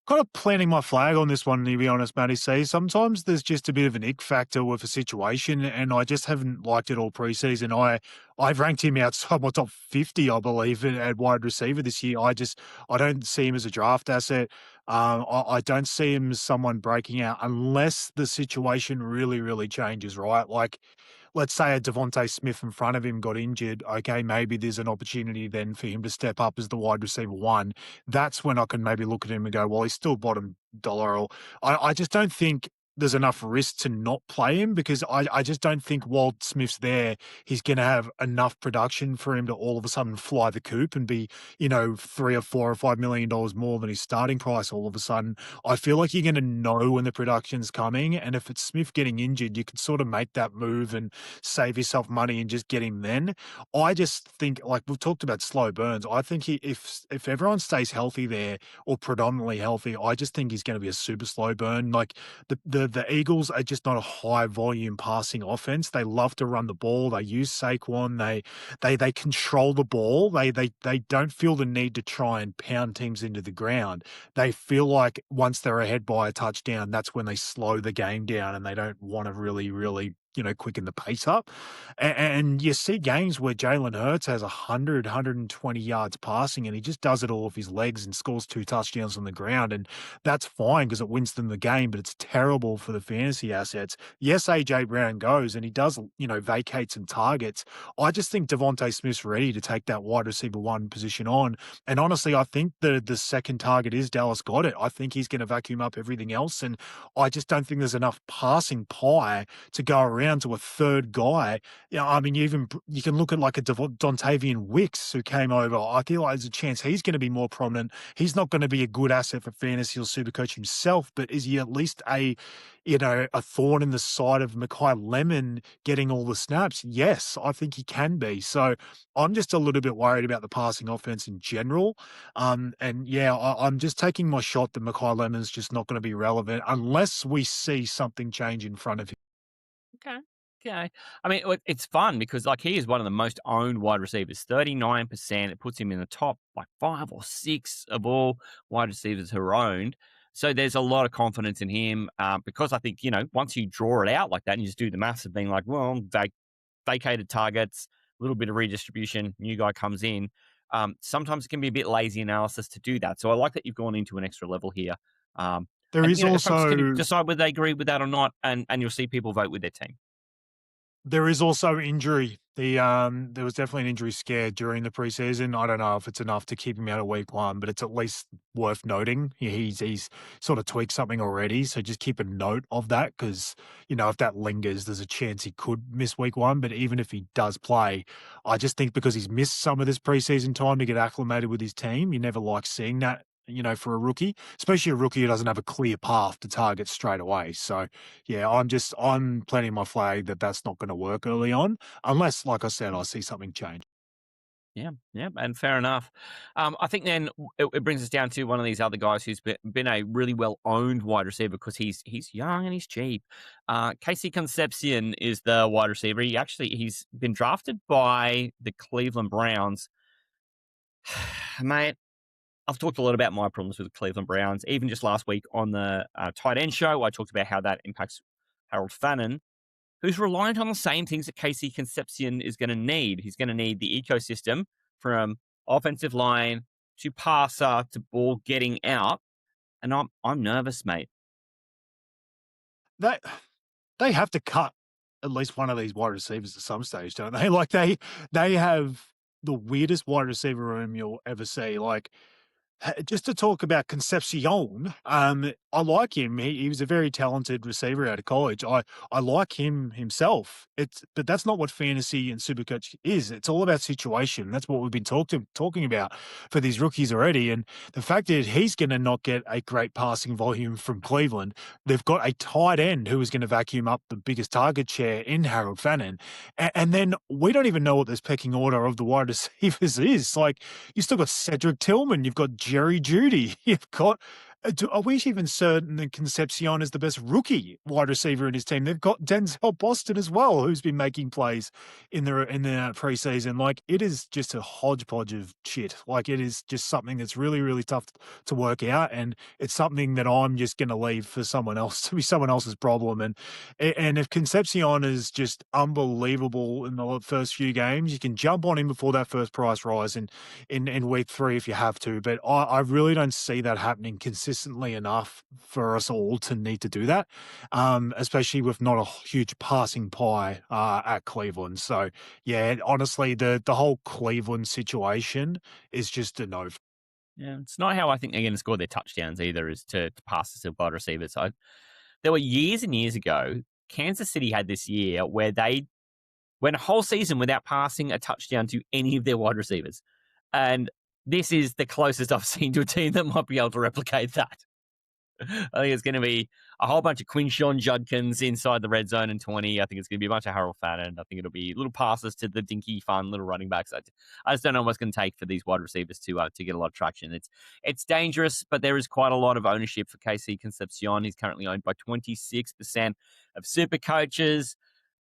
Kind of planting my flag on this one, to be honest, Matty C. Sometimes there's just a bit of an ick factor with a situation, and I just haven't liked it all preseason. I've ranked him outside my top 50, I believe, at wide receiver this year. I don't see him as a draft asset. I don't see him as someone breaking out unless the situation really, really changes, right? Like, let's say a Devontae Smith in front of him got injured. Okay, maybe there's an opportunity then for him to step up as the wide receiver 1. That's when I can maybe look at him and go, well, he's still bottom dollar. Or I just don't think there's enough risk to not play him because I just don't think Walt Smith's there. He's going to have enough production for him to all of a sudden fly the coop and be, $3 or $4 or $5 million more than his starting price all of a sudden. I feel like you're going to know when the production's coming. And if it's Smith getting injured, you can sort of make that move and save yourself money and just get him then. I just think, like we've talked about slow burns, I think if everyone stays healthy there or predominantly healthy, I just think he's going to be a super slow burn. Like the the Eagles are just not a high volume passing offense. They love to run the ball. They use Saquon. They control the ball. They don't feel the need to try and pound teams into the ground. They feel like once they're ahead by a touchdown, that's when they slow the game down and they don't want to really quicken the pace up. And you see games where Jalen Hurts has 120 yards passing and he just does it all with his legs and scores 2 touchdowns on the ground. And that's fine because it wins them the game, but it's terrible for the fantasy assets. Yes, AJ Brown goes and he does, vacate some targets. I just think Devontae Smith's ready to take that wide receiver 1 position on. And honestly, I think the second target is Dallas Goedert. I think he's going to vacuum up everything else. And I just don't think there's enough passing pie to go around to a third guy. I mean, you can look at like a Dontavian Wicks who came over. I feel like there's a chance he's going to be more prominent. He's not going to be a good asset for fantasy or Supercoach himself, but is he at least a thorn in the side of Mekhi Lemon getting all the snaps? Yes, I think he can be. So I'm just a little bit worried about the passing offense in general. I'm just taking my shot that Mekhi Lemon's just not going to be relevant unless we see something change in front of him. Okay. I mean, it's fun because like he is one of the most owned wide receivers, 39%. It puts him in the top like 5 or 6 of all wide receivers who are owned. So there's a lot of confidence in him because I think, once you draw it out like that and you just do the maths of being like, well, vacated targets, a little bit of redistribution, new guy comes in. Sometimes it can be a bit lazy analysis to do that. So I like that you've gone into an extra level here. Folks can decide whether they agree with that or not, and you'll see people vote with their team. There is also injury. There was definitely an injury scare during the preseason. I don't know if it's enough to keep him out of week 1, but it's at least worth noting. He's sort of tweaked something already, so just keep a note of that because, if that lingers, there's a chance he could miss week 1. But even if he does play, I just think because he's missed some of this preseason time to get acclimated with his team, you never like seeing that. For a rookie, especially a rookie who doesn't have a clear path to target straight away. So, yeah, I'm planting my flag that that's not going to work early on, unless, like I said, I see something change. Yeah, and fair enough. I think then it brings us down to one of these other guys who's been a really well-owned wide receiver because he's young and he's cheap. Casey Concepcion is the wide receiver. He's been drafted by the Cleveland Browns. Mate, I've talked a lot about my problems with the Cleveland Browns. Even just last week on the tight end show, I talked about how that impacts Harold Fannin, who's reliant on the same things that Casey Concepcion is going to need. He's going to need the ecosystem from offensive line to passer to ball getting out. And I'm nervous, mate. They have to cut at least one of these wide receivers at some stage, don't they? Like they have the weirdest wide receiver room you'll ever see. Like, just to talk about Concepcion, I like him. He was a very talented receiver out of college. I like him himself. But that's not what fantasy and Supercoach is. It's all about situation. That's what we've been talking about for these rookies already. And the fact that he's going to not get a great passing volume from Cleveland, they've got a tight end who is going to vacuum up the biggest target share in Harold Fannin. And then we don't even know what this pecking order of the wide receivers is. Like, you still got Cedric Tillman. You've got Jerry Jeudy. You've got are we even certain that Concepcion is the best rookie wide receiver in his team? They've got Denzel Boston as well, who's been making plays in the preseason. Like, it is just a hodgepodge of shit. Like, it is just something that's really, really tough to work out, and it's something that I'm just going to leave for someone else to be someone else's problem. And if Concepcion is just unbelievable in the first few games, you can jump on him before that first price rise in week 3 if you have to. But I really don't see that happening consistently enough for us all to need to do that, especially with not a huge passing pie at Cleveland. So, yeah, honestly, the whole Cleveland situation is just a no. Yeah, it's not how I think they're going to score their touchdowns either, is to pass to wide receivers. There were years and years ago, Kansas City had this year where they went a whole season without passing a touchdown to any of their wide receivers. And this is the closest I've seen to a team that might be able to replicate that. I think it's going to be a whole bunch of Quinshon Judkins inside the red zone in 20. I think it's going to be a bunch of Harold Fannin. I think it'll be little passes to the dinky, fun little running backs. I just don't know what's going to take for these wide receivers to get a lot of traction. It's dangerous, but there is quite a lot of ownership for KC Concepcion. He's currently owned by 26% of super coaches.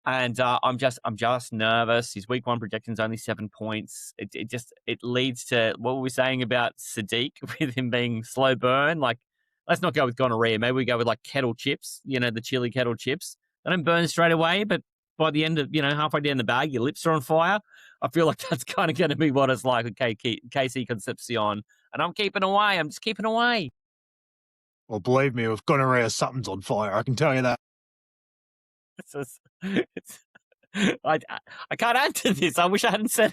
And I'm just nervous. His week 1 projection's only 7 points. It leads to what were we saying about Sadiq with him being slow burn. Like, let's not go with gonorrhea. Maybe we go with like kettle chips. The chili kettle chips. They don't burn straight away, but by the end of halfway down the bag, your lips are on fire. I feel like that's kind of going to be what it's like with KC Concepcion. And I'm keeping away. I'm just keeping away. Well, believe me, with gonorrhea, something's on fire. I can tell you that. I can't answer this. I wish I hadn't said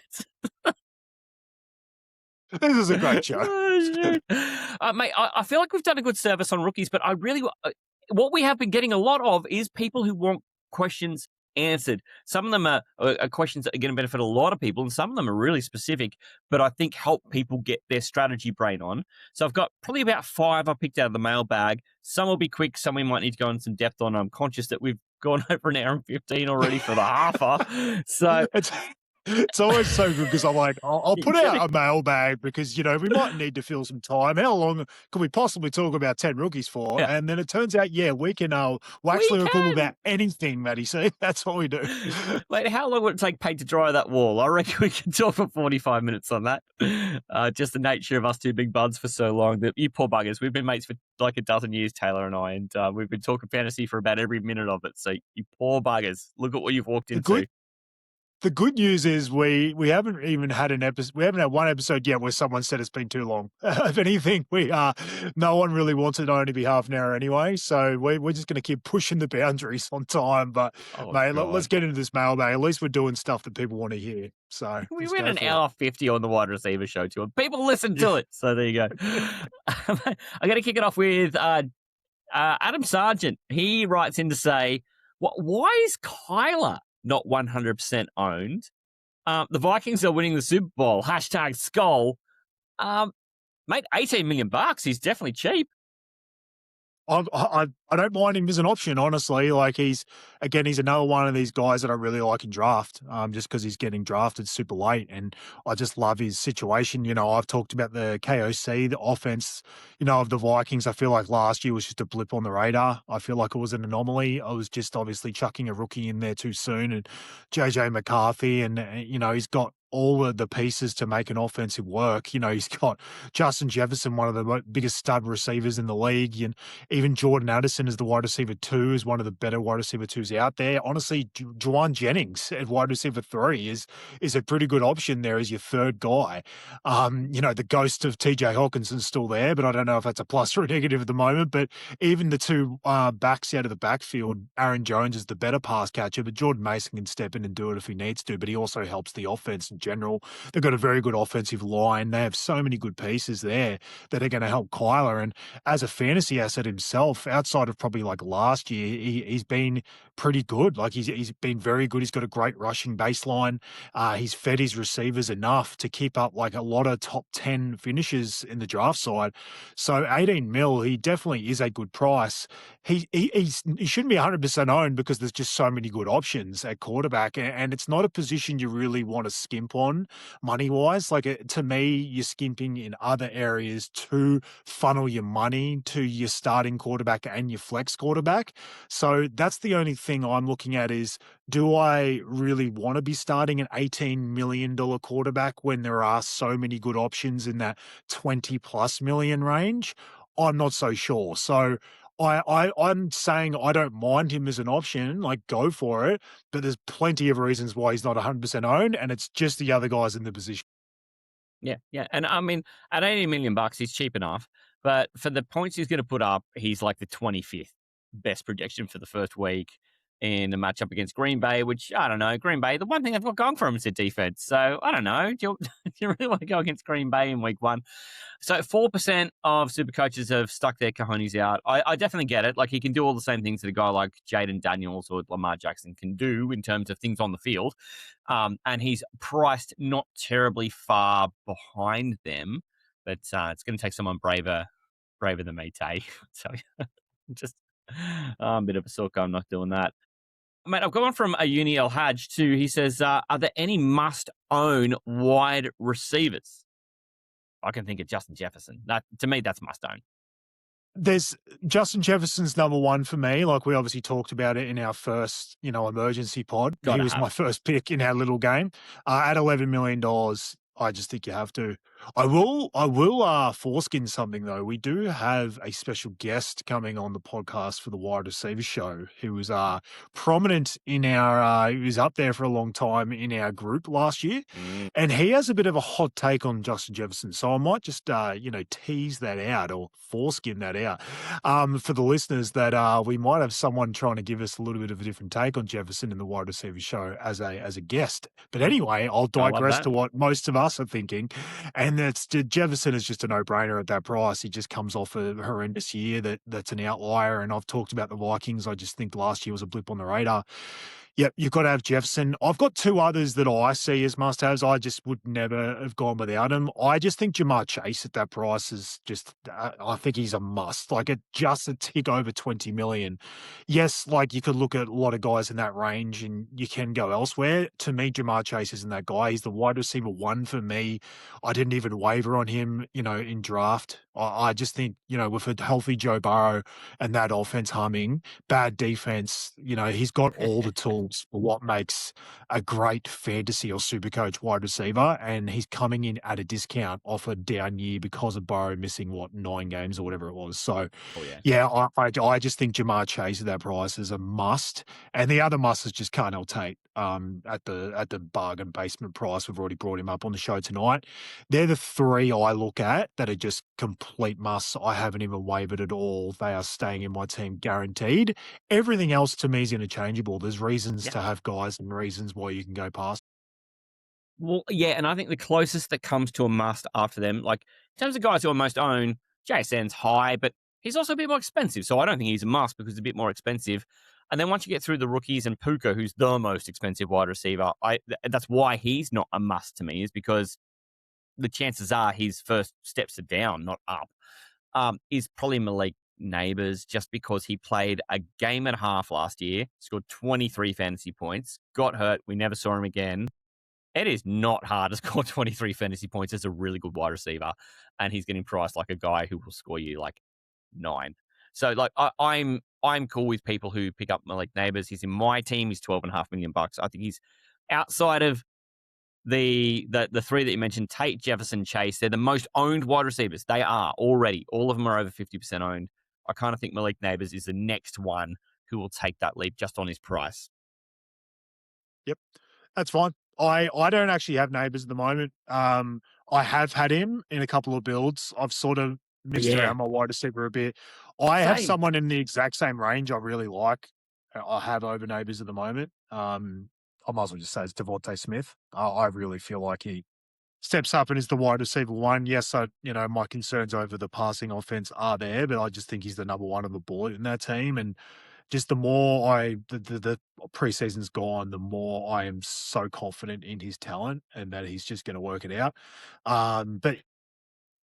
it. This is a great show. Mate, I feel like we've done a good service on rookies, but I really, what we have been getting a lot of is people who want questions answered. Some of them are questions that are going to benefit a lot of people, and some of them are really specific, but I think help people get their strategy brain on. So I've got probably about 5 I picked out of the mailbag. Some will be quick, some we might need to go in some depth on. I'm conscious that we've gone over an hour and 15 already for the Halfa. So it's always so good because I'm like, I'll put out a mailbag because, we might need to fill some time. How long could we possibly talk about 10 rookies for? Yeah. And then it turns out, we can wax lyrical about anything, Matty C. That's what we do. Wait, how long would it take paint to dry that wall? I reckon we can talk for 45 minutes on that. Just the nature of us two big buds for so long. That you poor buggers. We've been mates for like a dozen years, Taylor and I, and we've been talking fantasy for about every minute of it. So you poor buggers, look at what you've walked into. The good news is we haven't even had an episode. We haven't had one episode yet where someone said it's been too long. If anything, no one really wants it to only be half an hour anyway. So we're just going to keep pushing the boundaries on time. But mate, let's get into this mailbag. At least we're doing stuff that people want to hear. So we went an hour 50 on the wide receiver show too. People listen to it. So there you go. I'm going to kick it off with Adam Sargent. He writes in to say, why is Kyler not 100% owned? The Vikings are winning the Super Bowl. #skull. Mate, $18 million. He's definitely cheap. I don't mind him as an option, honestly. Like he's another one of these guys that I really like in draft, just because he's getting drafted super late, and I just love his situation. I've talked about the KOC, the offense, of the Vikings. I feel like last year was just a blip on the radar. I feel like it was an anomaly. I was just obviously chucking a rookie in there too soon, and JJ McCarthy, and he's got all of the pieces to make an offensive work. He's got Justin Jefferson, one of the biggest stud receivers in the league, and even Jordan Addison is the wide receiver 2, is one of the better wide receiver 2s out there. Honestly, Juwan Jennings at wide receiver 3 is a pretty good option there as your third guy. The ghost of TJ Hawkinson's still there, but I don't know if that's a plus or a negative at the moment. But even the 2 backs out of the backfield, Aaron Jones is the better pass catcher, but Jordan Mason can step in and do it if he needs to, but he also helps the offense in general. They've got a very good offensive line. They have so many good pieces there that are going to help Kyler. And as a fantasy asset himself, outside of probably like last year, he's been pretty good. Like he's been very good. He's got a great rushing baseline. He's fed his receivers enough to keep up like a lot of top 10 finishes in the draft side. So 18 mil, he definitely is a good price. He shouldn't be 100% owned because there's just so many good options at quarterback, and it's not a position you really want to skimp on money-wise. Like to me, you're skimping in other areas to funnel your money to your starting quarterback and your flex quarterback. So that's the only thing I'm looking at is, do I really want to be starting an $18 million quarterback when there are so many good options in that 20 plus million range? I'm not so sure. So I'm saying I don't mind him as an option, like go for it, but there's plenty of reasons why he's not 100% owned, and it's just the other guys in the position. Yeah. And I mean, at $80 million, he's cheap enough, but for the points he's going to put up, he's like the 25th best projection for the first week in a matchup against Green Bay, which, I don't know, Green Bay, the one thing they've got going for them is their defense. So, I don't know, do you really want to go against Green Bay in week 1? So 4% of super coaches have stuck their cojones out. I definitely get it. Like, he can do all the same things that a guy like Jaden Daniels or Lamar Jackson can do in terms of things on the field. And he's priced not terribly far behind them, but it's going to take someone braver braver than me, Tay. So just I'm a bit of a sucker. I'm not doing that. Mate, I've got one from a Uni El Haj too. He says, are there any must-own wide receivers? I can think of Justin Jefferson. To me, that's must-own. There's Justin Jefferson's number one for me. Like we obviously talked about it in our first, emergency pod. Gotta He was have. my first pick in our little game. At $11 million, I just think you have to. I will foreskin something though. We do have a special guest coming on the podcast for the Wide Receiver Show who was prominent in our, he was up there for a long time in our group last year. And he has a bit of a hot take on Justin Jefferson. So I might just, tease that out or foreskin that out for the listeners that we might have someone trying to give us a little bit of a different take on Jefferson in the Wide Receiver Show as a guest. But anyway, I'll digress to what most of us are thinking. And Jefferson is just a no-brainer at that price. He just comes off a horrendous year that's an outlier. And I've talked about the Vikings. I just think last year was a blip on the radar. Yep, you've got to have Jefferson. I've got two others that I see as must-haves. I just would never have gone without him. I just think Jamar Chase at that price is just, I think he's a must. Like, just a tick over 20 million. Yes, like you could look at a lot of guys in that range and you can go elsewhere. To me, Jamar Chase isn't that guy. He's the wide receiver one for me. I didn't even waver on him, in draft. I just think, with a healthy Joe Burrow and that offense humming, bad defense, he's got all the tools for what makes a great fantasy or SuperCoach wide receiver, and he's coming in at a discount off a down year because of Burrow missing 9 games or whatever it was. So, I just think Jamar Chase at that price is a must, and the other must is just Carnell Tate at the bargain basement price. We've already brought him up on the show tonight. They're the three I look at that are just complete musts. I haven't even wavered at all. They are staying in my team guaranteed. Everything else to me is interchangeable. There's reasons to have guys and reasons why you can go past. Well, yeah, and I think the closest that comes to a must after them, like in terms of guys who are most owned, JSN's high, but he's also a bit more expensive. So I don't think he's a must because he's a bit more expensive. And then once you get through the rookies and Puka, who's the most expensive wide receiver, that's why he's not a must to me, is because the chances are his first steps are down, not up. Is probably Malik Neighbors, just because he played a game and a half last year, scored 23 fantasy points, got hurt. We never saw him again. It is not hard to score 23 fantasy points as a really good wide receiver, and he's getting priced like a guy who will score you like 9. So like I'm cool with people who pick up Malik Neighbors. He's in my team. He's $12.5 million. I think he's outside of the three that you mentioned, Tate, Jefferson, Chase. They're the most owned wide receivers. They are already. All of them are over 50% owned. I kind of think Malik Neighbors is the next one who will take that leap just on his price. Yep, that's fine. I don't actually have Neighbors at the moment. I have had him in a couple of builds. I've sort of mixed around my wide receiver a bit. I have someone in the exact same range I really like. I have over Neighbors at the moment. I might as well just say it's Devontae Smith. I really feel like he steps up and is the wide receiver one. Yes, my concerns over the passing offense are there, but I just think he's the number one on the board in that team. And just the more the preseason's gone, the more I am so confident in his talent and that he's just going to work it out. But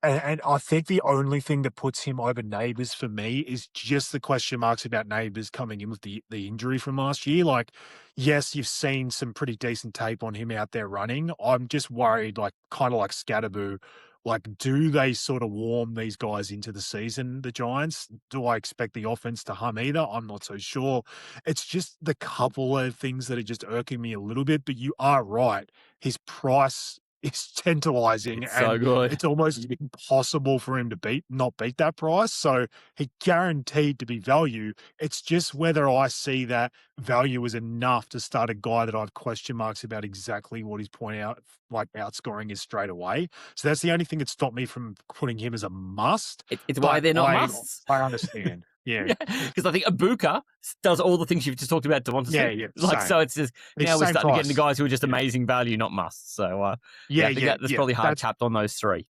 I think the only thing that puts him over Neighbors for me is just the question marks about Neighbors coming in with the injury from last year. Like, yes, you've seen some pretty decent tape on him out there running. I'm just worried, like, kind of like Scatterboo. Like, do they sort of warm these guys into the season, the Giants? Do I expect the offense to hum either? I'm not so sure. It's just the couple of things that are just irking me a little bit, but you are right. His price is tantalizing, It's and so good. it's almost impossible for him to not beat that price. So he guaranteed to be value. It's just whether I see that value is enough to start a guy that I have question marks about exactly what he's pointing out, like outscoring is straight away. So that's the only thing that stopped me from putting him as a must. It's why they're not musts. I understand. Yeah. Because I think Ibuka does all the things you've just talked about Devonta Smith. Yeah. Like, same. so it's just, now we're starting to get into guys who are just Yeah. amazing value, not musts. So, I think that's probably hard tapped on those three.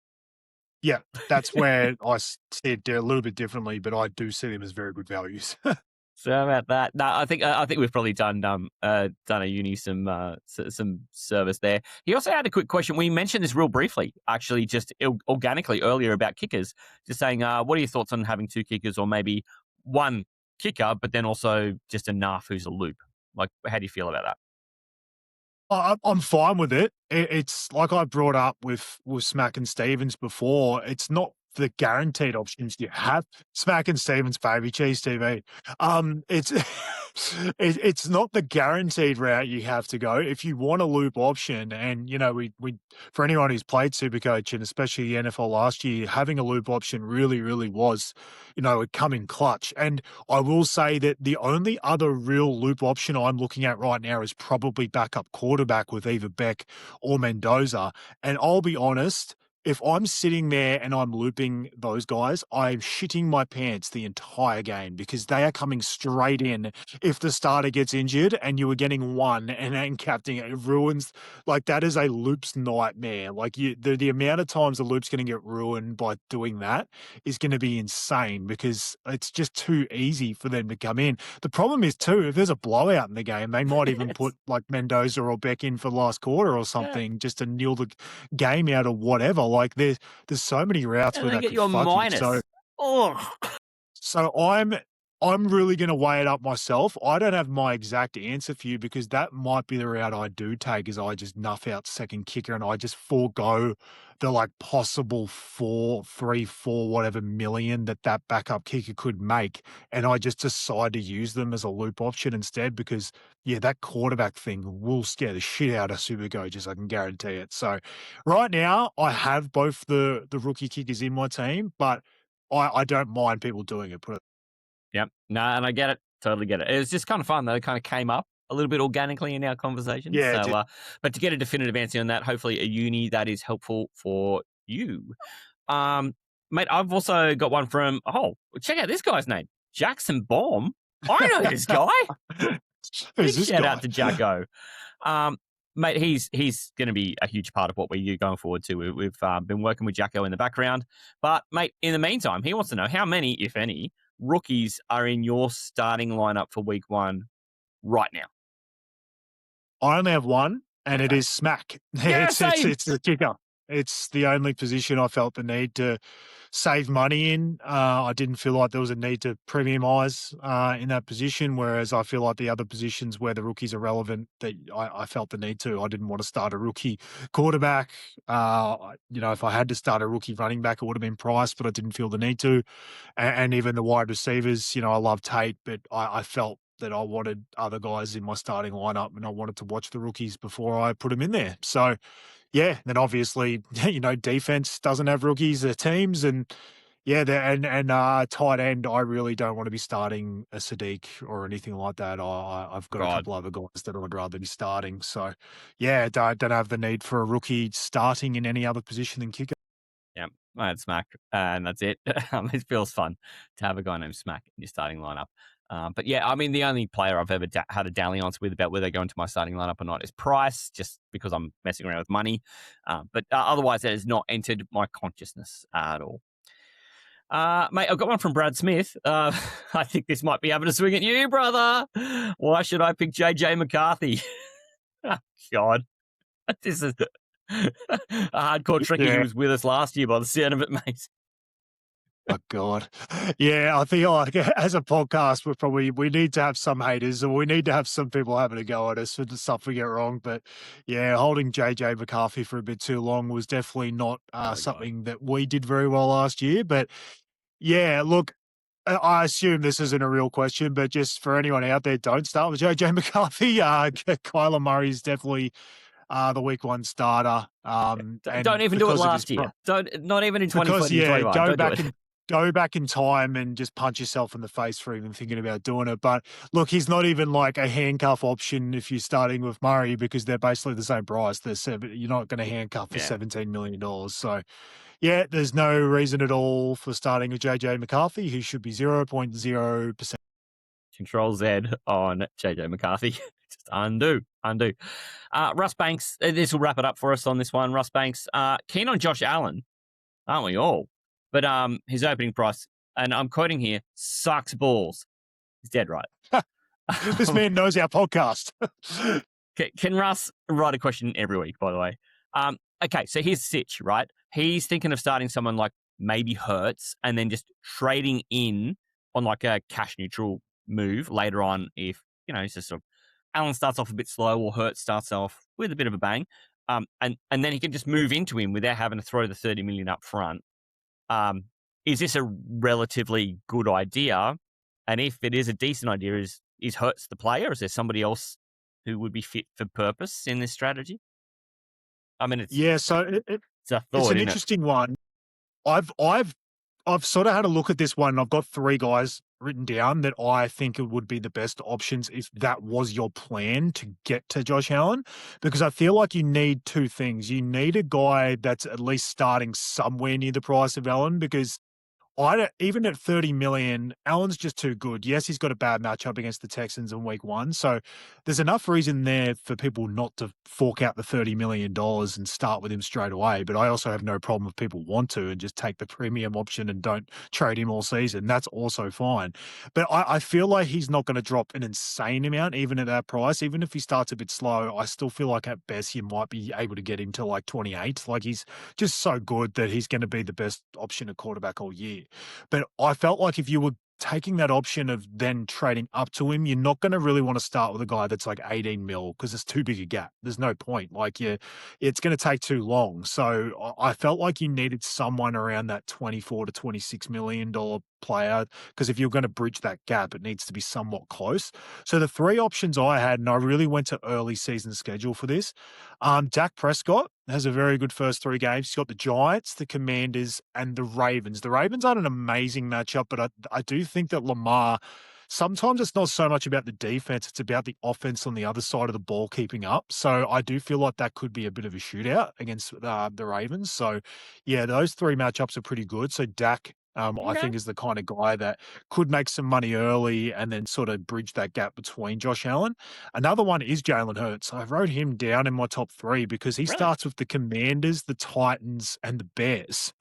Yeah, that's where I see it a little bit differently, but I do see them as very good values. So how about that? No, I think we've probably done a uni some service there. He also had a quick question. We mentioned this real briefly, actually, just organically earlier about kickers. Just saying, what are your thoughts on having two kickers or maybe one kicker, but then also just enough who's a loop? Like, how do you feel about that? I'm fine with it. It's like I brought up with Smack and Stevens before. It's not the guaranteed options you have. Smack and Stevens, baby, cheese TV. It's it's not the guaranteed route you have to go. If you want a loop option, and you know, we for anyone who's played SuperCoach and especially the NFL last year, having a loop option really was, you know, it come in clutch. And I will say that the only other real loop option I'm looking at right now is probably backup quarterback with either Beck or Mendoza. And I'll be honest, if I'm sitting there and I'm looping those guys, I'm shitting my pants the entire game because they are coming straight in. If the starter gets injured and you were getting one and then captain, it ruins. Like, that is a loop's nightmare. Like, the amount of times the loop's going to get ruined by doing that is going to be insane because it's just too easy for them to come in. The problem is too, if there's a blowout in the game, they might even put like Mendoza or Beck in for the last quarter or something just to kneel the game out or whatever. Like, there's so many routes And where they that get could you a fuck minus. you. Oh. So I'm really going to weigh it up myself. I don't have my exact answer for you because that might be the route I do take is I just nuff out second kicker and I just forego the like possible 4 whatever million that backup kicker could make. And I just decide to use them as a loop option instead because that quarterback thing will scare the shit out of SuperCoaches. I can guarantee it. So right now I have both the rookie kickers in my team, but I don't mind people doing it. Put it. Yep. No, and I get it. Totally get it. It was just kind of fun, though. It kind of came up a little bit organically in our conversation. Yeah, So, but to get a definitive answer on that, hopefully a uni that is helpful for you. Mate, I've also got one from, check out this guy's name. Jackson Baum. I know this guy. Who's Big this shout guy? out to Jacko. Mate, he's going to be a huge part of what we're going forward to. We've been working with Jacko in the background. But, mate, in the meantime, he wants to know how many, if any, rookies are in your starting lineup for week one right now. I only have one, and it is Smack. Yeah, It's the kicker. It's the only position I felt the need to save money in. I didn't feel like there was a need to premiumize in that position, whereas I feel like the other positions where the rookies are relevant, that I felt the need to. I didn't want to start a rookie quarterback. If I had to start a rookie running back, it would have been Price, but I didn't feel the need to. And even the wide receivers, I love Tate, but I felt that I wanted other guys in my starting lineup and I wanted to watch the rookies before I put them in there. So, then obviously, defense doesn't have rookies, they're teams. And tight end, I really don't want to be starting a Sadiq or anything like that. I've got a couple other guys that I'd rather be starting. So, don't have the need for a rookie starting in any other position than kicker. Yeah, that's Smack, and that's it. It feels fun to have a guy named Smack in your starting lineup. But yeah, I mean, the only player I've ever had a dalliance with about whether they go into my starting lineup or not is Price, just because I'm messing around with money. But otherwise, that has not entered my consciousness at all. Mate, I've got one from Brad Smith. I think this might be having a swing at you, brother. Why should I pick JJ McCarthy? Oh, God. This is a hardcore tricky. He was with us last year by the sound of it, mate. Oh, God. Yeah, I feel like as a podcast, we need to have some haters or we need to have some people having a go at us for the stuff we get wrong. But yeah, holding JJ McCarthy for a bit too long was definitely not something that we did very well last year. But yeah, look, I assume this isn't a real question, but just for anyone out there, don't start with JJ McCarthy. Kyler Murray is definitely the week one starter. Don't even do it last year. Not even in 2020. Go back in time and just punch yourself in the face for even thinking about doing it. But look, he's not even like a handcuff option if you're starting with Murray because they're basically the same price. You're not going to handcuff for $17 million. So, there's no reason at all for starting with JJ McCarthy, who should be 0.0%. Control Z on JJ McCarthy. Just undo. Russ Banks, this will wrap it up for us on this one. Russ Banks, keen on Josh Allen, aren't we all? But his opening price, and I'm quoting here, sucks balls. He's dead right. This man knows our podcast. Can Russ write a question every week, by the way? Okay, so here's the sitch, right? He's thinking of starting someone like maybe Hurts and then just trading in on like a cash neutral move later on if, he's just sort of Allen starts off a bit slow or Hurts starts off with a bit of a bang. And then he can just move into him without having to throw the 30 million up front. Is this a relatively good idea? And if it is a decent idea, is Hurts the player? Or is there somebody else who would be fit for purpose in this strategy? I mean, it's so it's a thought, it's an isn't interesting one. I've sort of had a look at this one. And I've got 3 guys written down that I think it would be the best options if that was your plan to get to Josh Allen, because I feel like you need 2 things. You need a guy that's at least starting somewhere near the price of Allen, because even at 30 million, Allen's just too good. Yes, he's got a bad matchup against the Texans in week 1. So there's enough reason there for people not to fork out the $30 million and start with him straight away. But I also have no problem if people want to and just take the premium option and don't trade him all season. That's also fine. But I feel like he's not going to drop an insane amount, even at that price. Even if he starts a bit slow, I still feel like at best you might be able to get him to like 28. Like he's just so good that he's going to be the best option at quarterback all year. But I felt like if you were taking that option of then trading up to him, you're not going to really want to start with a guy that's like 18 mil because it's too big a gap. There's no point. Like it's going to take too long. So I felt like you needed someone around that 24 to $26 million player, because if you're going to bridge that gap, it needs to be somewhat close. So the 3 options I had, and I really went to early season schedule for this. Dak Prescott has a very good first 3 games. He's got the Giants, the Commanders, and the Ravens. The Ravens aren't an amazing matchup, but I do think that Lamar, sometimes it's not so much about the defense, it's about the offense on the other side of the ball keeping up. So I do feel like that could be a bit of a shootout against the Ravens. So yeah, those 3 matchups are pretty good. So Dak, I think is the kind of guy that could make some money early and then sort of bridge that gap between Josh Allen. Another one is Jalen Hurts. I wrote him down in my top 3 because he starts with the Commanders, the Titans, and the Bears.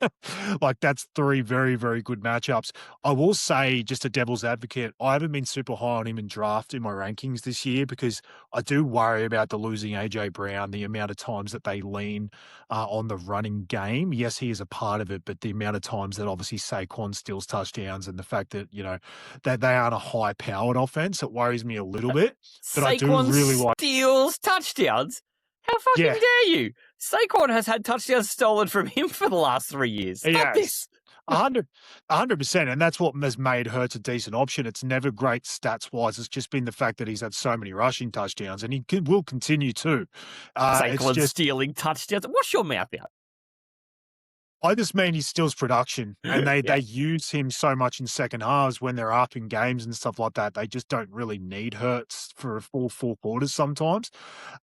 Like that's 3 very, very good matchups. I will say, just a devil's advocate, I haven't been super high on him in draft in my rankings this year because I do worry about the losing AJ Brown, the amount of times that they lean on the running game. Yes, he is a part of it, but the amount of times that obviously Saquon steals touchdowns and the fact that, that they aren't a high-powered offense, it worries me a little bit. But I do really like steals touchdowns. How fucking dare you? Saquon has had touchdowns stolen from him for the last 3 years. Stop this. 100%, and that's what has made Hurts a decent option. It's never great stats-wise. It's just been the fact that he's had so many rushing touchdowns, and he will continue to. Saquon stealing touchdowns. Wash your mouth out. I just mean he steals production, and they use him so much in second halves when they're up in games and stuff like that. They just don't really need Hurts for a full 4 quarters sometimes.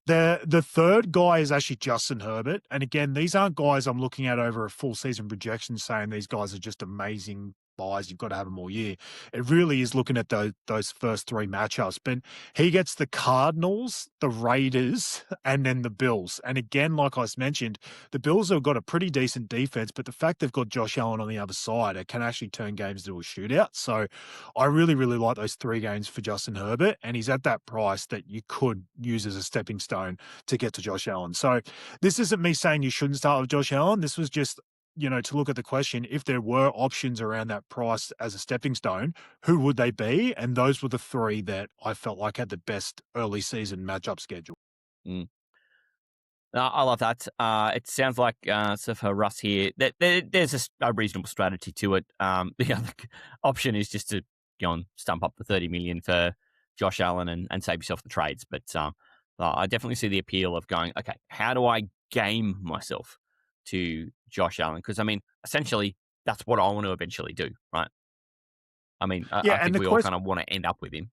The third guy is actually Justin Herbert, and again, these aren't guys I'm looking at over a full season projection saying these guys are just amazing buys. You've got to have them all year. It really is looking at those first 3 matchups. But he gets the Cardinals, the Raiders, and then the Bills. And again, like I mentioned, the Bills have got a pretty decent defense, but the fact they've got Josh Allen on the other side, it can actually turn games into a shootout. So I really, really like those 3 games for Justin Herbert, and he's at that price that you could use as a stepping stone to get to Josh Allen. So this isn't me saying you shouldn't start with Josh Allen. This was just to look at the question, if there were options around that price as a stepping stone, who would they be? And those were the 3 that I felt like had the best early season matchup schedule. I love that. It sounds like, so for Russ here, that there's a reasonable strategy to it. The other option is just to go and stump up the 30 million for Josh Allen and save yourself the trades. But I definitely see the appeal of going, okay, how do I game myself to Josh Allen? Because, I mean, essentially, that's what I want to eventually do, right? I mean, I think we all kind of want to end up with him.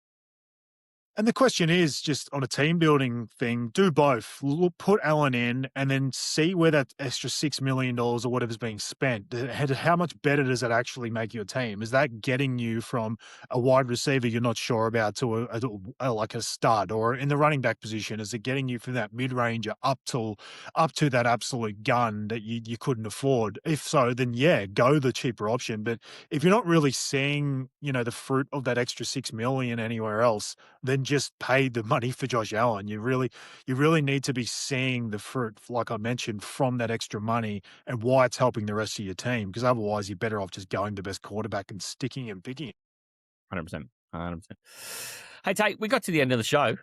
And the question is just on a team building thing, do both. Put Allen in and then see where that extra $6 million or whatever's being spent, how much better does that actually make your team? Is that getting you from a wide receiver you're not sure about to like a stud, or in the running back position? Is it getting you from that mid ranger up to that absolute gun that you couldn't afford? If so, then yeah, go the cheaper option. But if you're not really seeing, the fruit of that extra 6 million anywhere else, then just pay the money for Josh Allen. You really need to be seeing the fruit, like I mentioned, from that extra money and why it's helping the rest of your team. Because otherwise, you're better off just going the best quarterback and sticking and picking it. 100%. 100%. Hey, Tate, we got to the end of the show.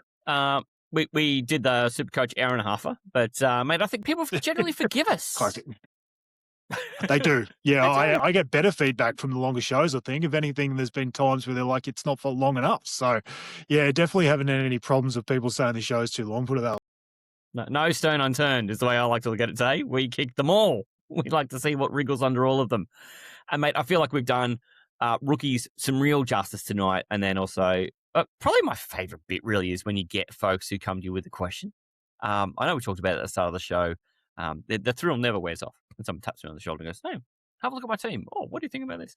We did the SuperCoach hour and a half, but mate, I think people generally forgive us. Classic. They do. Yeah, They do. I get better feedback from the longer shows, I think. If anything, there's been times where they're like, it's not for long enough. So, yeah, definitely haven't had any problems with people saying the show's too long. Put it that way. No stone unturned is the way I like to look at it today. We kick them all. We like to see what wriggles under all of them. And, mate, I feel like we've done rookies some real justice tonight. And then also, probably my favourite bit really is when you get folks who come to you with a question. I know we talked about it at the start of the show. The thrill never wears off. And someone taps me on the shoulder and goes, hey, have a look at my team. Oh, what do you think about this?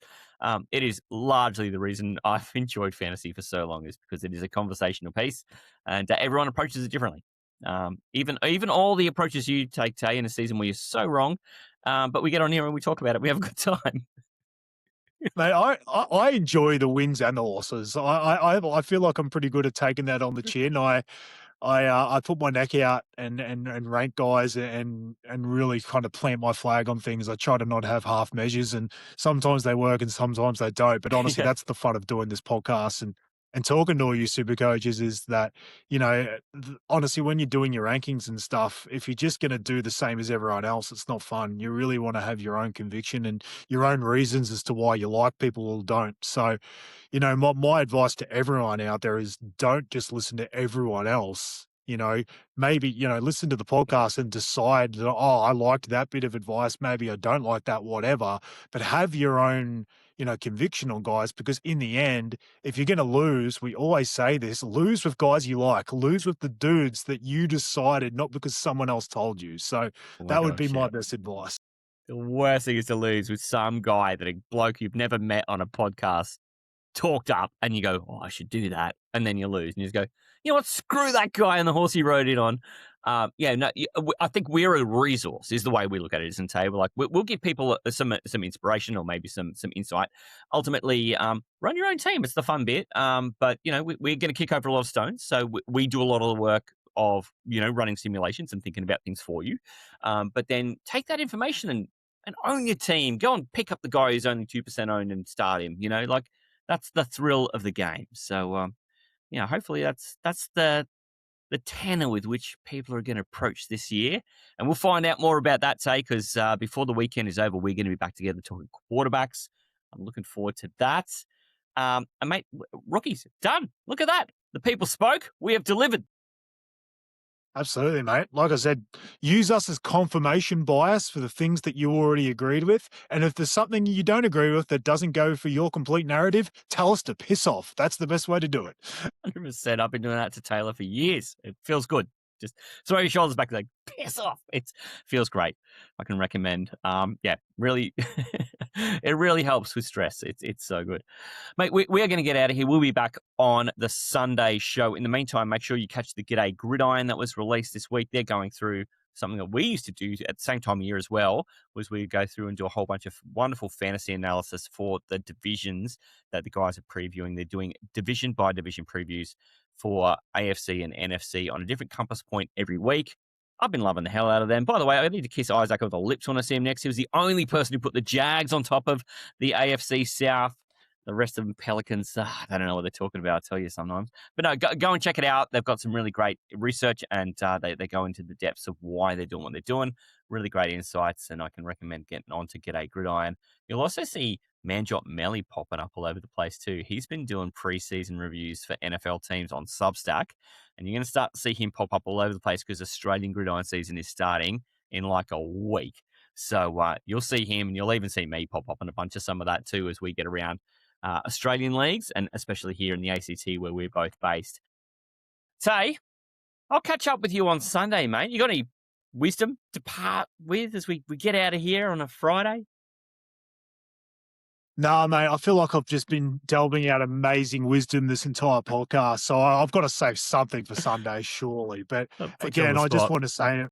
It is largely the reason I've enjoyed fantasy for so long, is because it is a conversational piece and everyone approaches it differently. Even all the approaches you take, Tay, in a season where you're so wrong, but we get on here and we talk about it. We have a good time. Mate, I enjoy the wins and the losses. I feel like I'm pretty good at taking that on the chin. I put my neck out and rank guys and really kind of plant my flag on things. I try to not have half measures, and sometimes they work and sometimes they don't. But honestly, that's the fun of doing this podcast and talking to all you super coaches, is that, honestly, when you're doing your rankings and stuff, if you're just going to do the same as everyone else, it's not fun. You really want to have your own conviction and your own reasons as to why you like people or don't. So, my advice to everyone out there is don't just listen to everyone else. Maybe, listen to the podcast and decide that, oh, I liked that bit of advice. Maybe I don't like that, whatever, but have your own, conviction on guys, because in the end, if you're going to lose, we always say this, lose with guys you like, lose with the dudes that you decided, not because someone else told you. So that would be my best advice. The worst thing is to lose with some guy that a bloke you've never met on a podcast talked up, and you go, oh, I should do that. And then you lose. And you just go, you know what, screw that guy and the horse he rode it on. I think we're a resource is the way we look at it, isn't it? Like, we'll give people some inspiration or maybe some insight. Ultimately, run your own team. It's the fun bit. But, we're going to kick over a lot of stones. So we do a lot of the work of, running simulations and thinking about things for you. But then take that information and own your team. Go and pick up the guy who's only 2% owned and start him. Like, that's the thrill of the game. So, hopefully that's the tenor with which people are going to approach this year. And we'll find out more about that, Tay, because before the weekend is over, we're going to be back together talking quarterbacks. I'm looking forward to that. And, mate, rookies, done. Look at that. The people spoke. We have delivered. Absolutely, mate. Like I said, use us as confirmation bias for the things that you already agreed with. And if there's something you don't agree with that doesn't go for your complete narrative, tell us to piss off. That's the best way to do it. 100%. I've been doing that to Taylor for years. It feels good. Just throw your shoulders back, like, piss off. It feels great. I can recommend. Really, it really helps with stress. It's so good. Mate, we are going to get out of here. We'll be back on the Sunday show. In the meantime, make sure you catch the G'day Gridiron that was released this week. They're going through something that we used to do at the same time of year as well, was we go through and do a whole bunch of wonderful fantasy analysis for the divisions that the guys are previewing. They're doing division by division previews for AFC and NFC on a different compass point every week. I've been loving the hell out of them. By the way, I need to kiss Isaac on the lips when I see him next. He was the only person who put the Jags on top of the AFC South. The rest of them, Pelicans, I don't know what they're talking about. I'll tell you sometimes. But no, go and check it out. They've got some really great research, and they go into the depths of why they're doing what they're doing. Really great insights, and I can recommend getting on to G'day Gridiron. You'll also see Manjot Melly popping up all over the place too. He's been doing preseason reviews for NFL teams on Substack, and you're going to start to see him pop up all over the place because Australian Gridiron season is starting in like a week. So you'll see him, and you'll even see me pop up on a bunch of some of that too as we get around Australian leagues, and especially here in the ACT where we're both based. Tay, I'll catch up with you on Sunday, mate. You got any wisdom to part with as we get out of here on a Friday? No, mate, I feel like I've just been delving out amazing wisdom this entire podcast. So I've got to save something for Sunday, surely. But I'll put you on again, the I just spot. want to say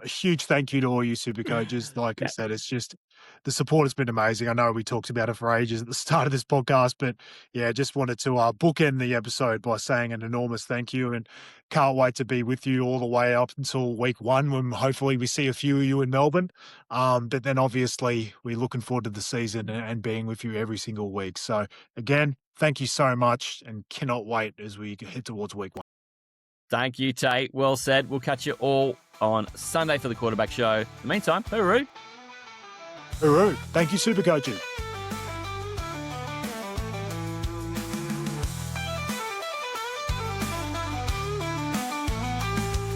a huge thank you to all you super coaches. Like I Yeah. said, it's just the support has been amazing. I know we talked about it for ages at the start of this podcast, but yeah, just wanted to bookend the episode by saying an enormous thank you, and can't wait to be with you all the way up until week 1 when hopefully we see a few of you in Melbourne. But then obviously we're looking forward to the season and being with you every single week. So again, thank you so much and cannot wait as we head towards week 1. Thank you, Tay. Well said. We'll catch you all on Sunday for the Quarterback Show. In the meantime, hooroo. Hooroo. Thank you, super coaches.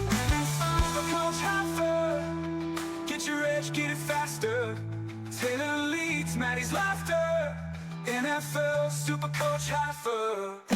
SuperCoach Halfa. Get your edge, get it faster. Taylor leads, Matty's laughter. NFL SuperCoach Halfa.